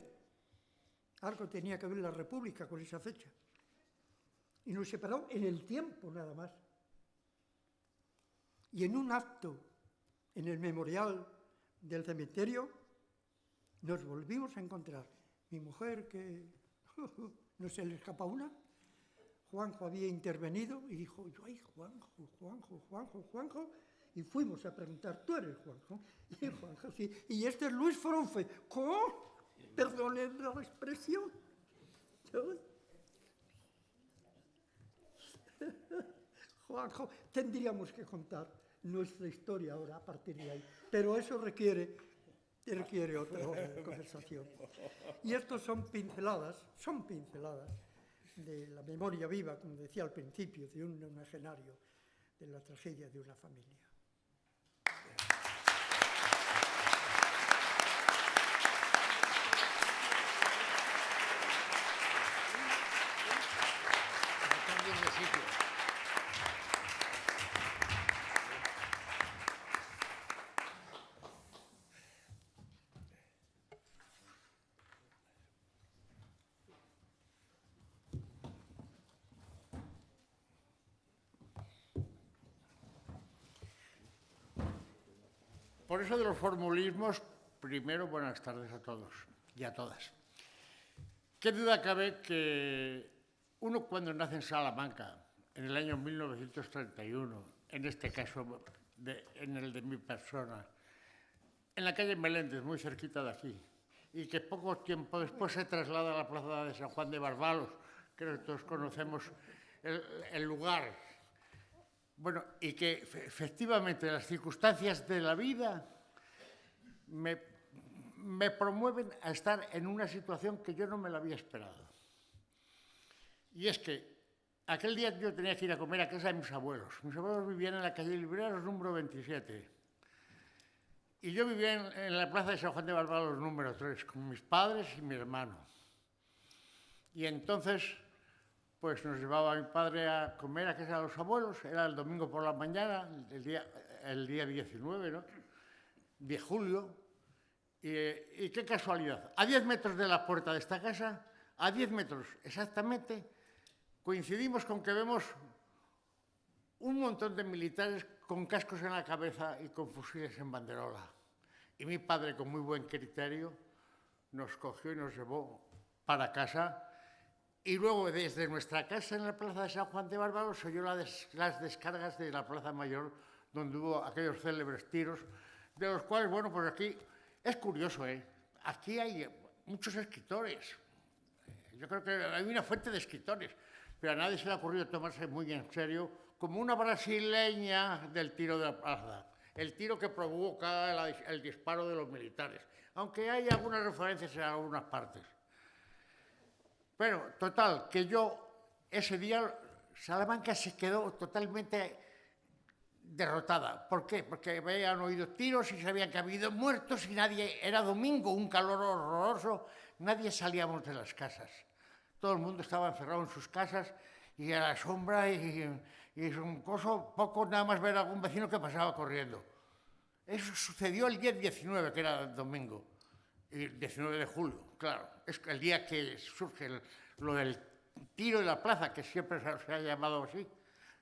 Algo tenía que ver la República con esa fecha. Y nos separó en el tiempo nada más. Y en un acto en el memorial del cementerio nos volvimos a encontrar. Mi mujer, que no se le escapa una, Juanjo había intervenido y dijo, ay, Juanjo, y fuimos a preguntar, ¿tú eres Juanjo? Y Juanjo, sí, y este es Luis Fronfe. ¿Cómo? Perdonen la expresión. Juanjo, tendríamos que contar nuestra historia ahora a partir de ahí, pero eso requiere otra conversación. Y estos son pinceladas de la memoria viva, como decía al principio, de un imagenario de la tragedia de una familia. Por eso de los formulismos, primero, buenas tardes a todos y a todas. Qué duda cabe que uno cuando nace en Salamanca, en el año 1931, en este caso en el de mi persona, en la calle Meléndez, muy cerquita de aquí, y que poco tiempo después se traslada a la plaza de San Juan de Barbalos, creo que todos conocemos el lugar. Bueno, y que efectivamente las circunstancias de la vida me promueven a estar en una situación que yo no me la había esperado. Y es que aquel día yo tenía que ir a comer a casa de mis abuelos. Mis abuelos vivían en la calle Libreros, número 27. Y yo vivía en la plaza de San Juan de Barbalos, número 3, con mis padres y mi hermano. Y entonces, pues nos llevaba mi padre a comer a casa de los abuelos. Era el domingo por la mañana, el día 19, ¿no?, de julio. Y qué casualidad. A 10 metros de la puerta de esta casa, a 10 metros exactamente, coincidimos con que vemos un montón de militares con cascos en la cabeza y con fusiles en banderola. Y mi padre, con muy buen criterio, nos cogió y nos llevó para casa. Y luego, desde nuestra casa en la plaza de San Juan de Barbalos, se oyó las descargas de la Plaza Mayor, donde hubo aquellos célebres tiros, de los cuales, bueno, pues aquí es curioso, ¿eh? Aquí hay muchos escritores. Yo creo que hay una fuente de escritores, pero a nadie se le ha ocurrido tomarse muy en serio como una brasileña del tiro de la plaza, el tiro que provoca el disparo de los militares, aunque hay algunas referencias en algunas partes. Pero, total, que yo, ese día, Salamanca se quedó totalmente derrotada. ¿Por qué? Porque habían oído tiros y sabían que había habido muertos y nadie, era domingo, un calor horroroso, nadie salíamos de las casas. Todo el mundo estaba encerrado en sus casas y a la sombra y es un coso, poco nada más ver a algún vecino que pasaba corriendo. Eso sucedió el día 19, que era el domingo, el 19 de julio, claro. Es el día que surge lo del tiro en la plaza, que siempre se ha llamado así.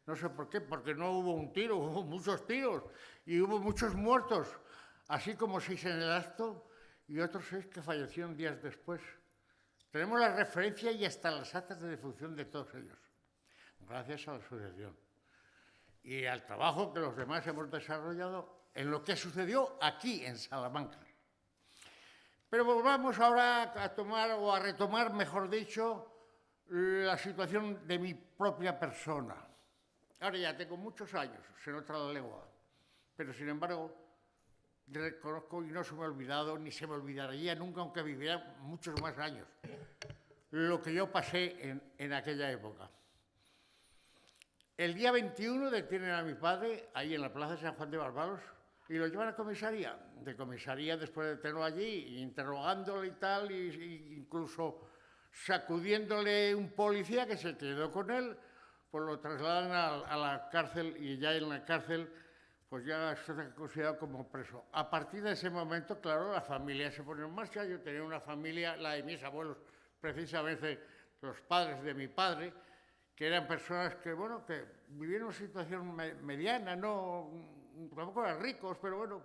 No sé por qué, porque no hubo un tiro, hubo muchos tiros y hubo muchos muertos, así como 6 en el acto y otros 6 que fallecieron días después. Tenemos la referencia y hasta las actas de defunción de todos ellos, gracias a la asociación y al trabajo que los demás hemos desarrollado en lo que sucedió aquí en Salamanca. Pero volvamos ahora a retomar, mejor dicho, la situación de mi propia persona. Ahora ya tengo muchos años, se nota la lengua, pero sin embargo reconozco y no se me ha olvidado, ni se me olvidaría nunca, aunque viviera muchos más años, lo que yo pasé en aquella época. El día 21 detienen a mi padre ahí en la plaza de San Juan de Barbalos y lo llevan a comisaría. De comisaría, después de tenerlo allí, interrogándole y tal, y incluso sacudiéndole un policía que se quedó con él, pues lo trasladan a la cárcel y ya en la cárcel pues ya se ha considerado como preso. A partir de ese momento, claro, la familia se pone en marcha. Yo tenía una familia, la de mis abuelos, precisamente los padres de mi padre, que eran personas que, bueno, que vivían una situación mediana, no, tampoco eran ricos, pero bueno,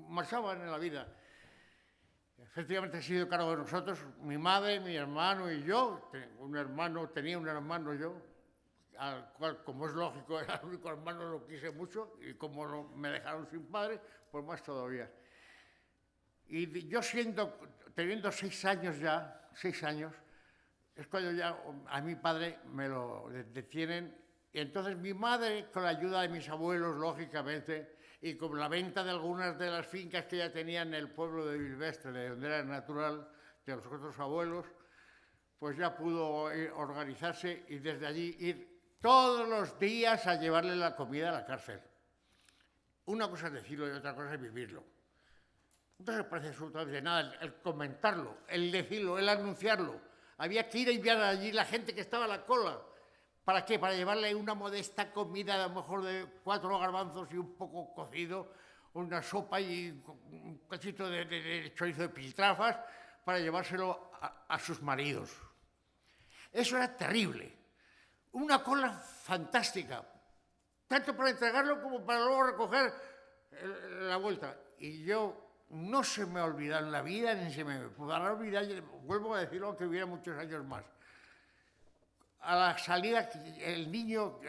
marchaban en la vida. Efectivamente he sido cargo de nosotros, mi madre, mi hermano y yo. Tenía un hermano yo, al cual, como es lógico, era el único hermano, lo quise mucho, y como me dejaron sin padre, pues más todavía. Y yo teniendo 6 años ya, 6 años, es cuando ya a mi padre me lo detienen, y entonces mi madre, con la ayuda de mis abuelos, lógicamente, y con la venta de algunas de las fincas que ya tenía en el pueblo de Bilvestre, de donde era natural, de los otros abuelos, pues ya pudo organizarse y desde allí ir todos los días a llevarle la comida a la cárcel. Una cosa es decirlo y otra cosa es vivirlo. Entonces me parece absolutamente nada el comentarlo, el decirlo, el anunciarlo. Había que ir a enviar allí la gente que estaba a la cola. ¿Para qué? Para llevarle una modesta comida, a lo mejor de 4 garbanzos y un poco cocido, una sopa y un cachito de chorizo de piltrafas, para llevárselo a sus maridos. Eso era terrible. Una cola fantástica, tanto para entregarlo como para luego recoger la vuelta. Y yo no se me ha olvidado en la vida, ni se me podrá olvidar, vuelvo a decirlo, aunque hubiera muchos años más. A la salida, el niño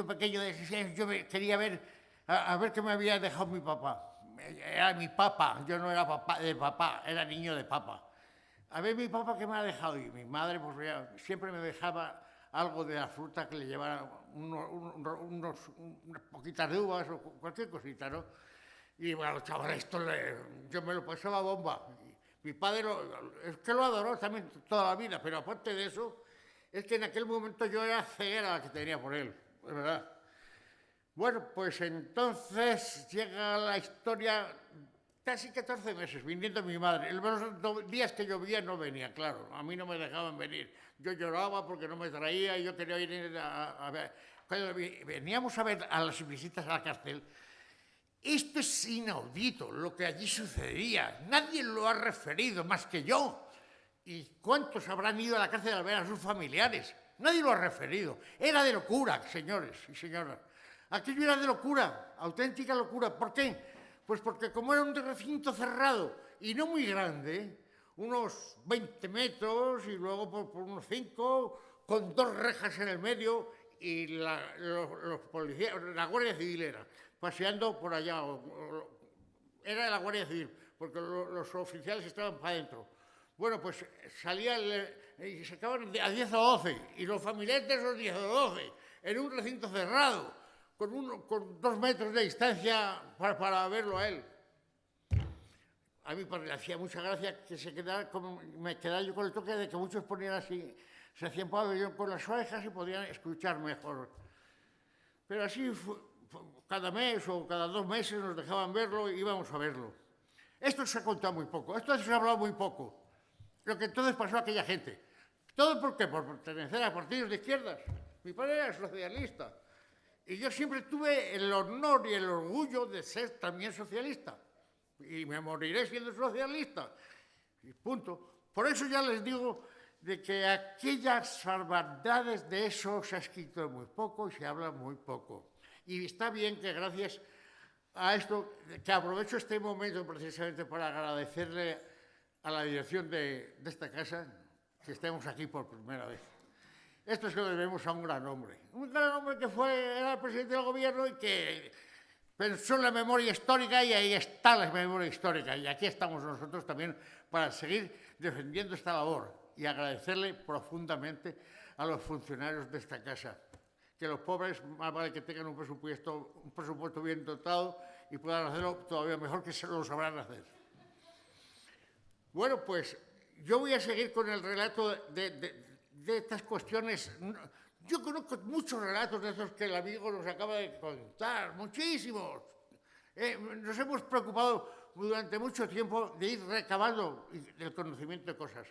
pequeño de 6 años, yo quería ver, a ver qué me había dejado mi papá. Era mi papá, yo no era papá de papá, era niño de papá. A ver mi papá qué me ha dejado, y mi madre pues siempre me dejaba algo de la fruta, que le llevara unas poquitas de uvas o cualquier cosita, ¿no? Y bueno, chaval, yo me lo pasaba bomba. Mi padre es que lo adoró también toda la vida, pero aparte de eso, es que en aquel momento yo era ceguera la que tenía por él, es verdad. Bueno, pues entonces llega la historia, casi 14 meses, viniendo mi madre. Los días que llovía no venía, claro, a mí no me dejaban venir. Yo lloraba porque no me traía y yo quería ir a ver. Cuando veníamos a ver a las visitas a la cárcel, esto es inaudito, lo que allí sucedía. Nadie lo ha referido más que yo. ¿Y cuántos habrán ido a la cárcel a ver a sus familiares? Nadie lo ha referido. Era de locura, señores y señoras. Aquello era de locura, auténtica locura. ¿Por qué? Pues porque como era un recinto cerrado y no muy grande, unos 20 metros y luego por unos 5, con 2 rejas en el medio, y los policías, la Guardia Civil era, paseando por allá. Era la Guardia Civil, porque los oficiales estaban para adentro. Bueno, pues salía y se acaban a 10 o 12, y los familiares de esos 10 o 12, en un recinto cerrado, con 2 metros de distancia para verlo a él. A mí le hacía mucha gracia que me quedara yo con el toque de que muchos ponían así, se hacían con las orejas y podían escuchar mejor. Pero así, cada mes o cada 2 meses nos dejaban verlo y íbamos a verlo. Esto se ha contado muy poco, esto se ha hablado muy poco. Lo que entonces pasó a aquella gente. ¿Todo por qué? Por pertenecer a partidos de izquierdas. Mi padre era socialista. Y yo siempre tuve el honor y el orgullo de ser también socialista. Y me moriré siendo socialista. Y punto. Por eso ya les digo de que aquellas barbaridades de eso se ha escrito muy poco y se habla muy poco. Y está bien que gracias a esto, que aprovecho este momento precisamente para agradecerle a la dirección de esta casa que estemos aquí por primera vez. Esto es que lo debemos a un gran hombre que era el presidente del gobierno y que pensó en la memoria histórica, y ahí está la memoria histórica, y aquí estamos nosotros también para seguir defendiendo esta labor y agradecerle profundamente a los funcionarios de esta casa, que los pobres más vale que tengan un presupuesto bien dotado y puedan hacerlo todavía mejor que se lo sabrán hacer. Bueno, pues yo voy a seguir con el relato de estas cuestiones. Yo conozco muchos relatos de esos que el amigo nos acaba de contar, muchísimos. Nos hemos preocupado durante mucho tiempo de ir recabando el conocimiento de cosas.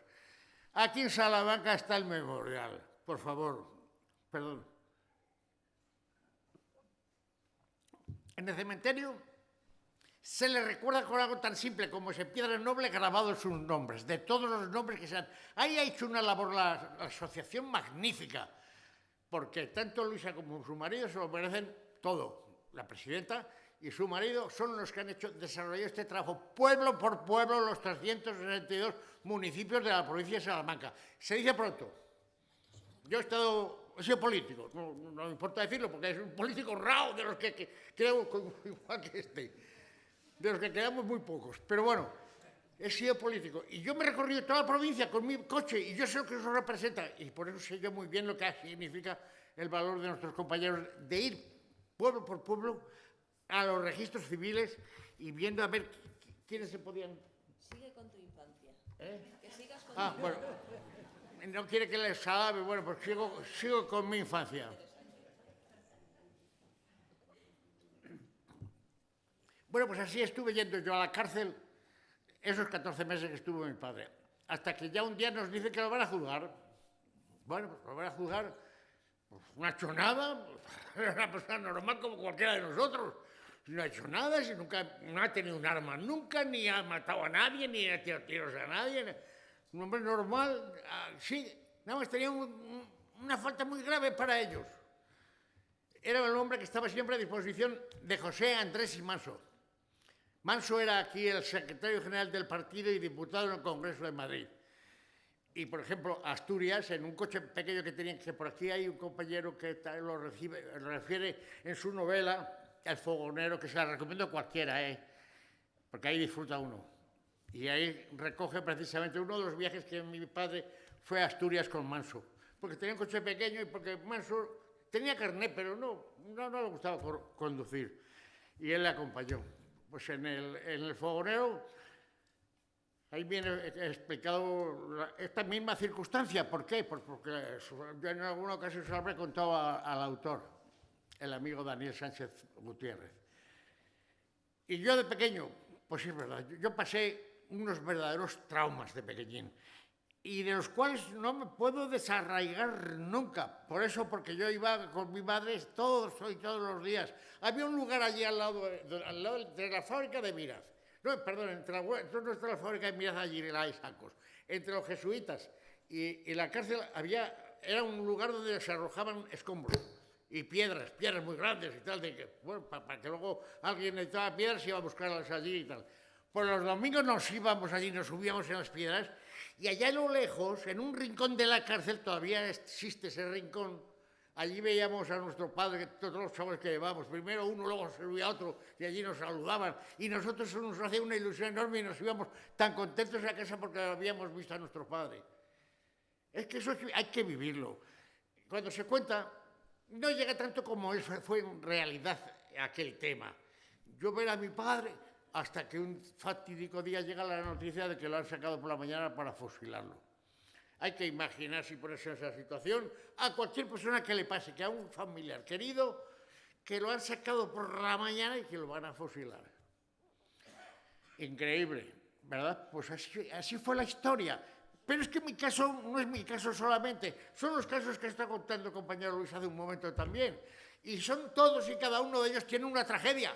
Aquí en Salamanca está el memorial, por favor, perdón. En el cementerio se le recuerda con algo tan simple como ese piedra noble grabados sus nombres, de todos los nombres que sean. Ahí ha hecho una labor la asociación magnífica, porque tanto Luisa como su marido se lo merecen todo. La presidenta y su marido son los que han desarrollado este trabajo pueblo por pueblo, los 362 municipios de la provincia de Salamanca. Se dice pronto. Yo he sido político, no me importa decirlo, porque es un político honrado de los que creo igual que este. De los que quedamos muy pocos, pero bueno, he sido político y yo me he recorrido toda la provincia con mi coche y yo sé lo que eso representa, y por eso sé yo muy bien lo que significa el valor de nuestros compañeros de ir pueblo por pueblo a los registros civiles y viendo a ver quiénes se podían... Sigue con tu infancia. Que sigas con tu infancia. Bueno, no quiere que les alabe, bueno, pues sigo con mi infancia. Bueno, pues así estuve yendo yo a la cárcel esos 14 meses que estuvo mi padre, hasta que ya un día nos dice que lo van a juzgar. Bueno, pues lo van a juzgar, pues no ha hecho nada, es una persona normal como cualquiera de nosotros. No ha hecho nada, si nunca, no ha tenido un arma nunca, ni ha matado a nadie, ni ha tirado tiros a nadie. Un hombre normal, sí, nada más tenía una falta muy grave para ellos. Era el hombre que estaba siempre a disposición de José Andrés y Manso. Manso era aquí el secretario general del partido y diputado en el Congreso de Madrid. Y, por ejemplo, Asturias, en un coche pequeño que tenían, que por aquí hay un compañero que lo refiere en su novela, El fogonero, que se la recomiendo a cualquiera, porque ahí disfruta uno. Y ahí recoge precisamente uno de los viajes que mi padre fue a Asturias con Manso, porque tenía un coche pequeño y porque Manso tenía carnet, pero no le gustaba conducir. Y él le acompañó. Pues en el fogonero, ahí viene explicado esta misma circunstancia. ¿Por qué? Pues porque yo en alguna ocasión se lo habré contado al autor, el amigo Daniel Sánchez Gutiérrez. Y yo de pequeño, pues es verdad, yo pasé unos verdaderos traumas de pequeñín, y de los cuales no me puedo desarraigar nunca. Por eso, porque yo iba con mi madre todos los días. Había un lugar allí al lado de la fábrica de Miraz. No, perdón, no está la fábrica de Miraz allí, la de Sacos. Entre los jesuitas y la cárcel era un lugar donde se arrojaban escombros y piedras muy grandes y tal, bueno, para que luego alguien necesitaba piedras y iba a buscarlas allí y tal. Pues los domingos nos íbamos allí, nos subíamos en las piedras, y allá a lo lejos, en un rincón de la cárcel, todavía existe ese rincón, allí veíamos a nuestro padre, todos los chavales que llevábamos, primero uno, luego se subía otro, y allí nos saludaban, y nosotros nos hacía una ilusión enorme y nos íbamos tan contentos a casa porque habíamos visto a nuestro padre. Es que eso hay que vivirlo. Cuando se cuenta, no llega tanto como fue en realidad aquel tema. Yo ver a mi padre hasta que un fatídico día llega la noticia de que lo han sacado por la mañana para fusilarlo. Hay que imaginarse y ponerse en esa situación a cualquier persona que le pase, que a un familiar querido, que lo han sacado por la mañana y que lo van a fusilar. Increíble, ¿verdad? Pues así fue la historia. Pero es que mi caso no es mi caso solamente, son los casos que está contando el compañero Luis hace un momento también. Y son todos y cada uno de ellos tiene una tragedia.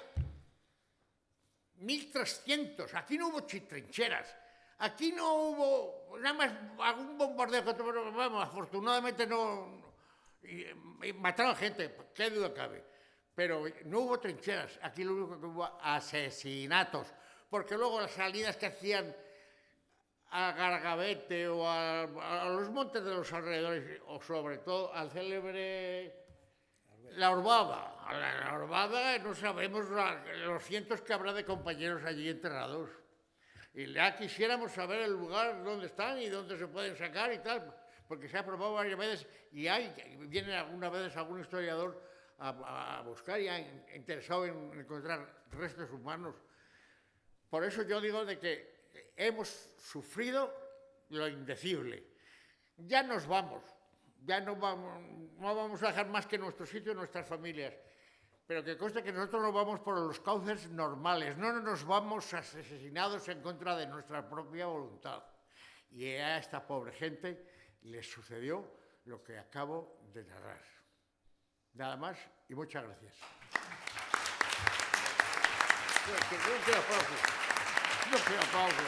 1.300, aquí no hubo trincheras, aquí no hubo nada más algún bombardeo, vamos, afortunadamente no mataron gente, qué duda cabe, pero no hubo trincheras, aquí lo único que hubo asesinatos, porque luego las salidas que hacían a Gargabete o a los montes de los alrededores, o sobre todo al célebre La Orbada. A la Orbada no sabemos los cientos que habrá de compañeros allí enterrados. Y ya quisiéramos saber el lugar donde están y dónde se pueden sacar y tal, porque se ha probado varias veces y viene algunas veces algún historiador a buscar y ha interesado en encontrar restos humanos. Por eso yo digo de que hemos sufrido lo indecible. Ya nos vamos. Ya no vamos a dejar más que nuestros sitios, nuestras familias. Pero que conste que nosotros no vamos por los cauces normales, no nos vamos asesinados en contra de nuestra propia voluntad. Y a esta pobre gente les sucedió lo que acabo de narrar. Nada más y muchas gracias. No quiero aplausos.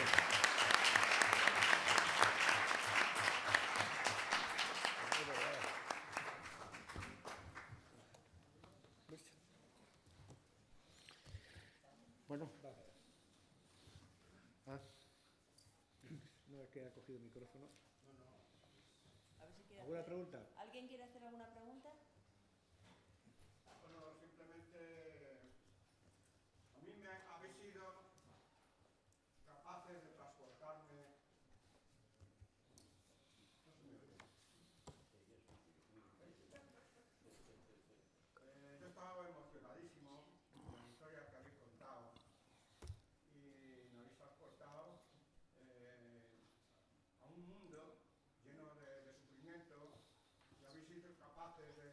Bueno. No es que ha cogido el micrófono. A ver si quiere ¿Alguna pregunta? ¿Alguien quiere hacer alguna pregunta? Bueno, simplemente a mí me habéis sido capaces de transportarme. No se me oye. Yo estaba emocionadísimo con la historia que habéis contado y me habéis transportado a un mundo lleno de sufrimiento y habéis sido capaces de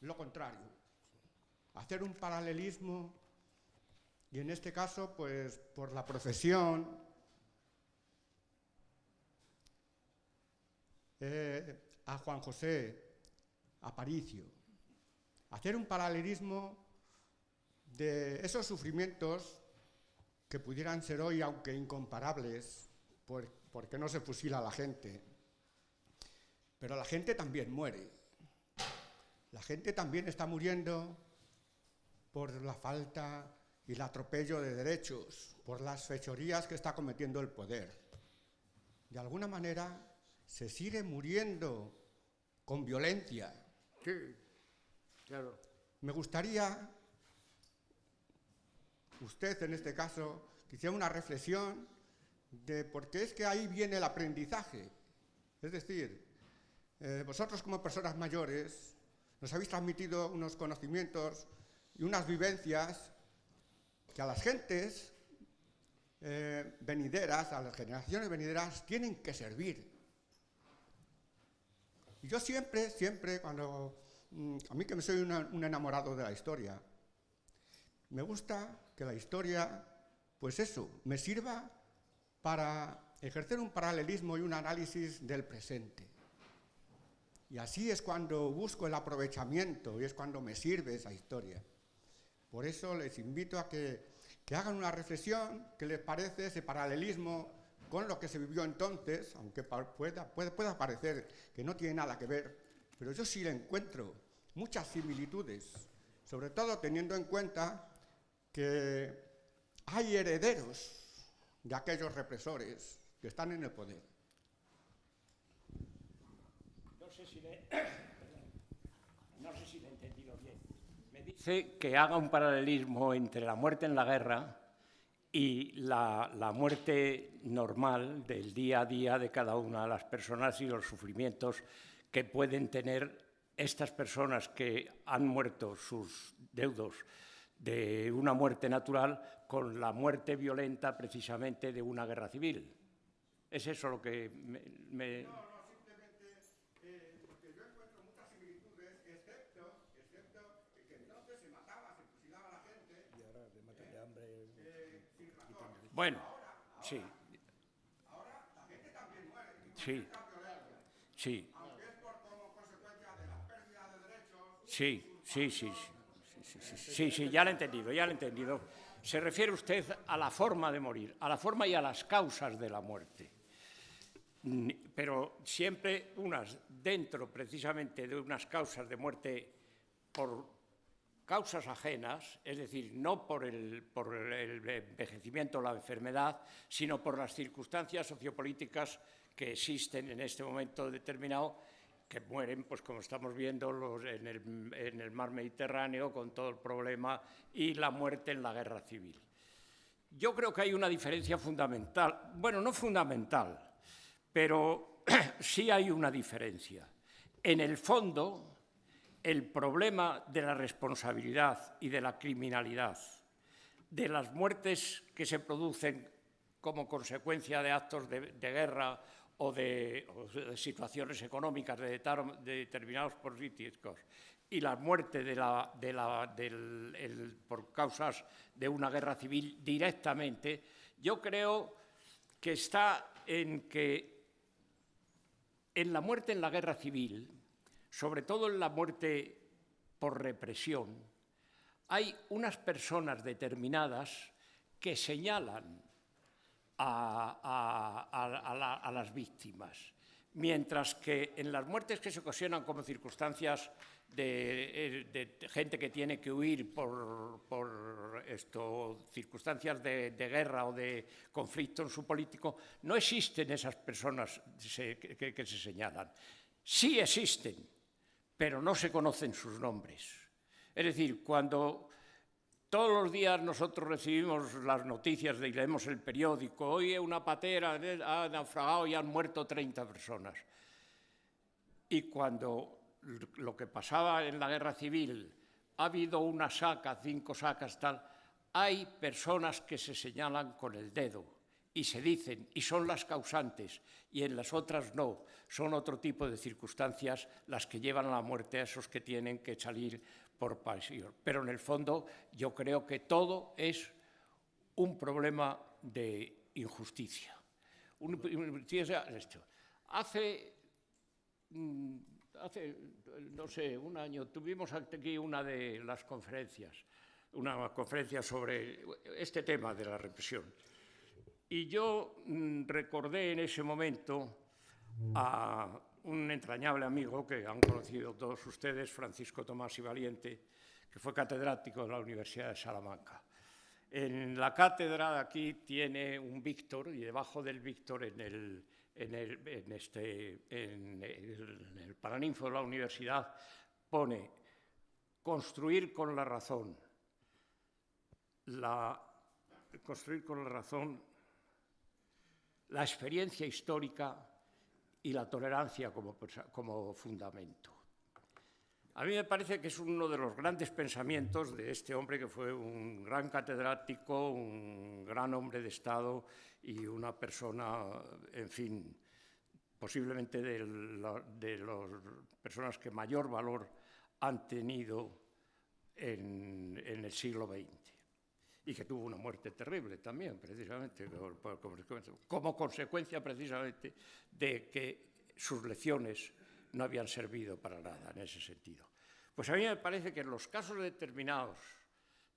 lo contrario, hacer un paralelismo, y en este caso, pues, por la procesión, a Juan José Aparicio, hacer un paralelismo de esos sufrimientos que pudieran ser hoy, aunque incomparables, porque no se fusila a la gente, pero la gente también muere. La gente también está muriendo por la falta y el atropello de derechos, por las fechorías que está cometiendo el poder. De alguna manera se sigue muriendo con violencia. Sí, claro. Me gustaría, usted en este caso, que hiciera una reflexión de por qué es que ahí viene el aprendizaje. Es decir, vosotros como personas mayores nos habéis transmitido unos conocimientos y unas vivencias que a las gentes venideras, a las generaciones venideras, tienen que servir. Y yo siempre, cuando, a mí que soy un enamorado de la historia, me gusta que la historia, pues eso, me sirva para ejercer un paralelismo y un análisis del presente. Y así es cuando busco el aprovechamiento y es cuando me sirve esa historia. Por eso les invito a que hagan una reflexión, qué les parece ese paralelismo con lo que se vivió entonces, aunque pueda parecer que no tiene nada que ver, pero yo sí le encuentro muchas similitudes, sobre todo teniendo en cuenta que hay herederos de aquellos represores que están en el poder. No sé si le he entendido bien. Me dice que haga un paralelismo entre la muerte en la guerra y la muerte normal del día a día de cada una de las personas y los sufrimientos que pueden tener estas personas que han muerto sus deudos de una muerte natural con la muerte violenta precisamente de una guerra civil. ¿Es eso lo que me... No, simplemente porque yo encuentro muchas similitudes, excepto que entonces se mataba, se fusilaba a la gente. Y ahora le matan de hambre. Sin razón. Bueno, sí. Ahora la gente también muere. Sí. Sí. Aunque es como consecuencia de la pérdida de derechos. Sí, ya lo he entendido. Se refiere usted a la forma de morir, a la forma y a las causas de la muerte. Pero siempre unas dentro precisamente de unas causas de muerte por causas ajenas, es decir, no por el envejecimiento o la enfermedad, sino por las circunstancias sociopolíticas que existen en este momento determinado, que mueren, pues como estamos viendo en el mar Mediterráneo con todo el problema y la muerte en la guerra civil. Yo creo que hay una diferencia fundamental, bueno, no fundamental, pero sí hay una diferencia. En el fondo, el problema de la responsabilidad y de la criminalidad, de las muertes que se producen como consecuencia de actos de guerra o de situaciones económicas de determinados políticos y la muerte por causas de una guerra civil directamente, yo creo que está en que en la muerte en la guerra civil, sobre todo en la muerte por represión, hay unas personas determinadas que señalan a las víctimas, mientras que en las muertes que se ocasionan como circunstancias de gente que tiene que huir por circunstancias de guerra o de conflicto en su político, no existen esas personas que se señalan. Sí existen, pero no se conocen sus nombres. Es decir, cuando todos los días nosotros recibimos las noticias y leemos el periódico, hoy una patera ha naufragado y han muerto 30 personas. Y cuando lo que pasaba en la guerra civil, ha habido una saca, 5 sacas, tal, hay personas que se señalan con el dedo y se dicen y son las causantes y en las otras no, son otro tipo de circunstancias las que llevan a la muerte a esos que tienen que salir por pasión. Pero en el fondo yo creo que todo es un problema de injusticia. Hace, no sé, un año tuvimos aquí una de las conferencias, una conferencia sobre este tema de la represión. Y yo recordé en ese momento a un entrañable amigo que han conocido todos ustedes, Francisco Tomás y Valiente, que fue catedrático de la Universidad de Salamanca. En la cátedra de aquí tiene un Víctor y debajo del Víctor en el paraninfo de la universidad pone construir con la razón. Construir con la razón la experiencia histórica y la tolerancia como fundamento. A mí me parece que es uno de los grandes pensamientos de este hombre que fue un gran catedrático, un gran hombre de Estado y una persona, en fin, posiblemente de las personas que mayor valor han tenido en el siglo XX. Y que tuvo una muerte terrible también, precisamente, como consecuencia precisamente de que sus lecciones no habían servido para nada en ese sentido. Pues a mí me parece que en los casos determinados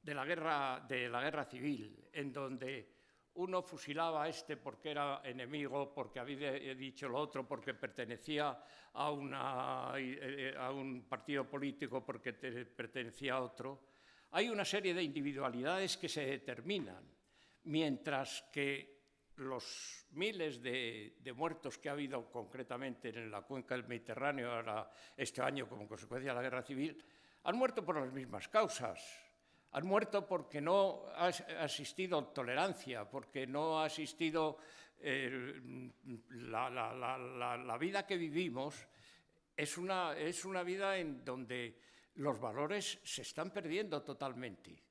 de la guerra civil, en donde uno fusilaba a este porque era enemigo, porque había dicho lo otro, porque pertenecía a un partido político, porque pertenecía a otro, hay una serie de individualidades que se determinan, mientras que los miles de muertos que ha habido concretamente en la cuenca del Mediterráneo ahora, este año como consecuencia de la guerra civil, han muerto por las mismas causas. Han muerto porque no ha existido tolerancia, porque no ha existido la vida que vivimos. Es una vida en donde los valores se están perdiendo totalmente.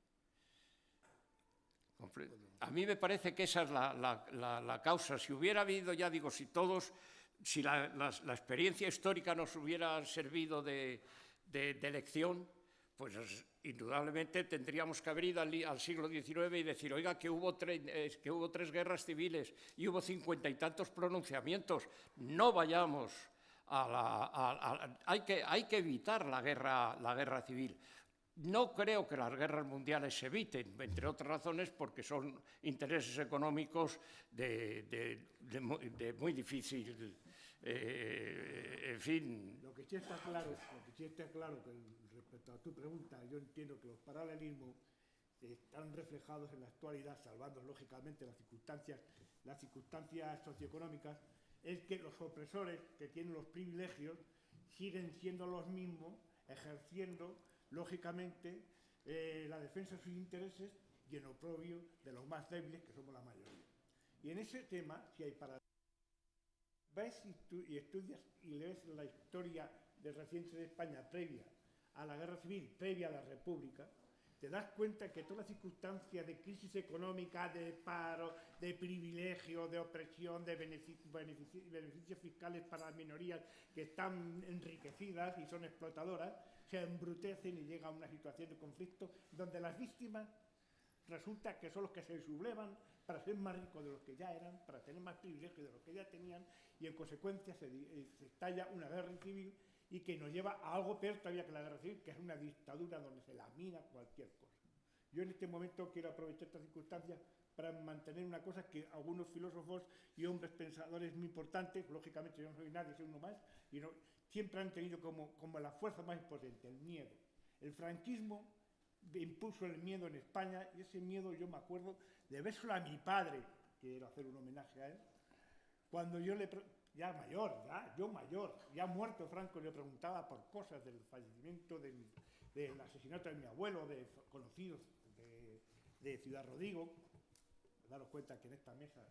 A mí me parece que esa es la causa. Si hubiera habido, ya digo, si la experiencia histórica nos hubiera servido de lección, pues indudablemente tendríamos que haber ido al siglo XIX y decir, oiga, que hubo 3 guerras civiles y hubo 50 y tantos pronunciamientos. No vayamos hay que evitar la guerra civil. No creo que las guerras mundiales se eviten, entre otras razones porque son intereses económicos de muy difícil, en fin. Lo que sí está claro que respecto a tu pregunta, yo entiendo que los paralelismos están reflejados en la actualidad, salvando lógicamente las circunstancias socioeconómicas, es que los opresores que tienen los privilegios siguen siendo los mismos, ejerciendo lógicamente la defensa de sus intereses y en oprobio de los más débiles, que somos la mayoría. Y en ese tema, si hay paralelismos, ves y estudias y lees la historia reciente de España previa a la guerra civil, previa a la república, te das cuenta que todas las circunstancias de crisis económica, de paro, de privilegio, de opresión, de beneficios fiscales para las minorías que están enriquecidas y son explotadoras, se embrutecen y llega a una situación de conflicto donde las víctimas resulta que son los que se sublevan para ser más ricos de los que ya eran, para tener más privilegios de los que ya tenían, y en consecuencia se estalla una guerra civil y que nos lleva a algo peor todavía que la guerra civil, que es una dictadura donde se lamina cualquier cosa. Yo en este momento quiero aprovechar estas circunstancias para mantener una cosa que algunos filósofos y hombres pensadores muy importantes, lógicamente yo no soy nadie, soy uno más, y siempre han tenido como la fuerza más importante, el miedo. El franquismo impuso el miedo en España, y ese miedo yo me acuerdo de vérselo a mi padre, quiero hacer un homenaje a él, cuando yo ya mayor, ya muerto Franco, le preguntaba por cosas del fallecimiento, del asesinato de mi abuelo, de conocidos de Ciudad Rodrigo. Daros cuenta que en esta mesa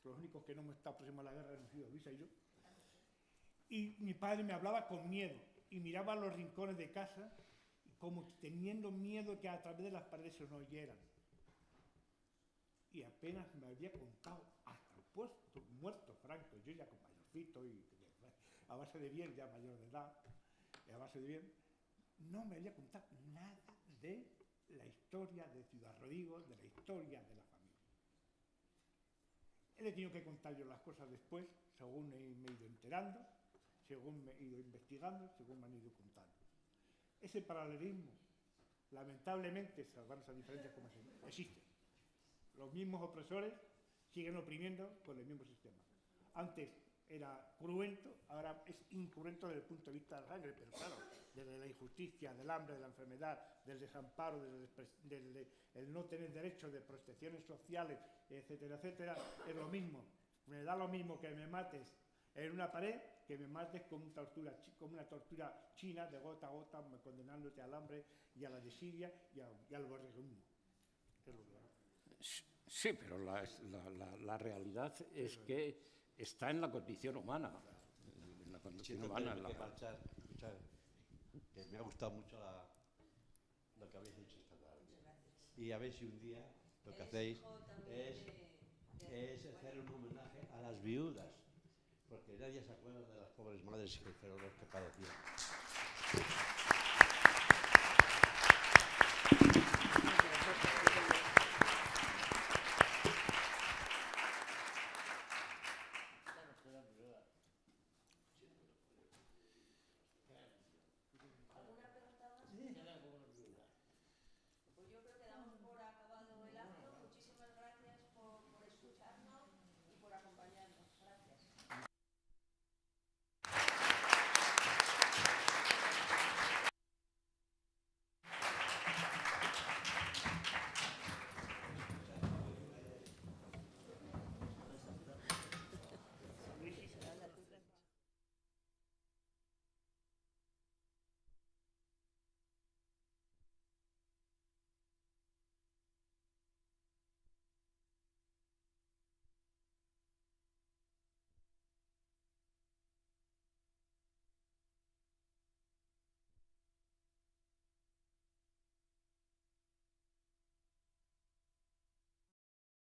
los únicos que no hemos estado próximos a la guerra hemos sido Luisa y yo. Y mi padre me hablaba con miedo y miraba los rincones de casa como teniendo miedo que a través de las paredes se nos oyeran. y apenas me había contado hasta el puesto muerto Franco, yo ya con mayorcito y a base de bien, ya mayor de edad, y a base de bien, no me había contado nada de la historia de Ciudad Rodrigo, de la historia de la familia. He tenido que contar yo las cosas después, según me he ido enterando, según me he ido investigando, según me han ido contando. Ese paralelismo, lamentablemente, salvando esas diferencias como existe. Los mismos opresores siguen oprimiendo con el mismo sistema. Antes era cruento, ahora es incruento desde el punto de vista de la sangre, pero claro, desde la injusticia, del hambre, de la enfermedad, del desamparo, del no tener derechos de protecciones sociales, etcétera, etcétera, es lo mismo. Me da lo mismo que me mates en una pared que me mates con una tortura china de gota a gota, condenándote al hambre y a la desidia y al borreguismo. Sí, pero la realidad es que está en la condición humana. En la condición humana. Escuchar, que me ha gustado mucho lo que habéis dicho esta tarde. Y a ver si un día lo que hacéis es hacer un homenaje a las viudas, porque nadie se acuerda de las pobres madres que fueron los que padecían.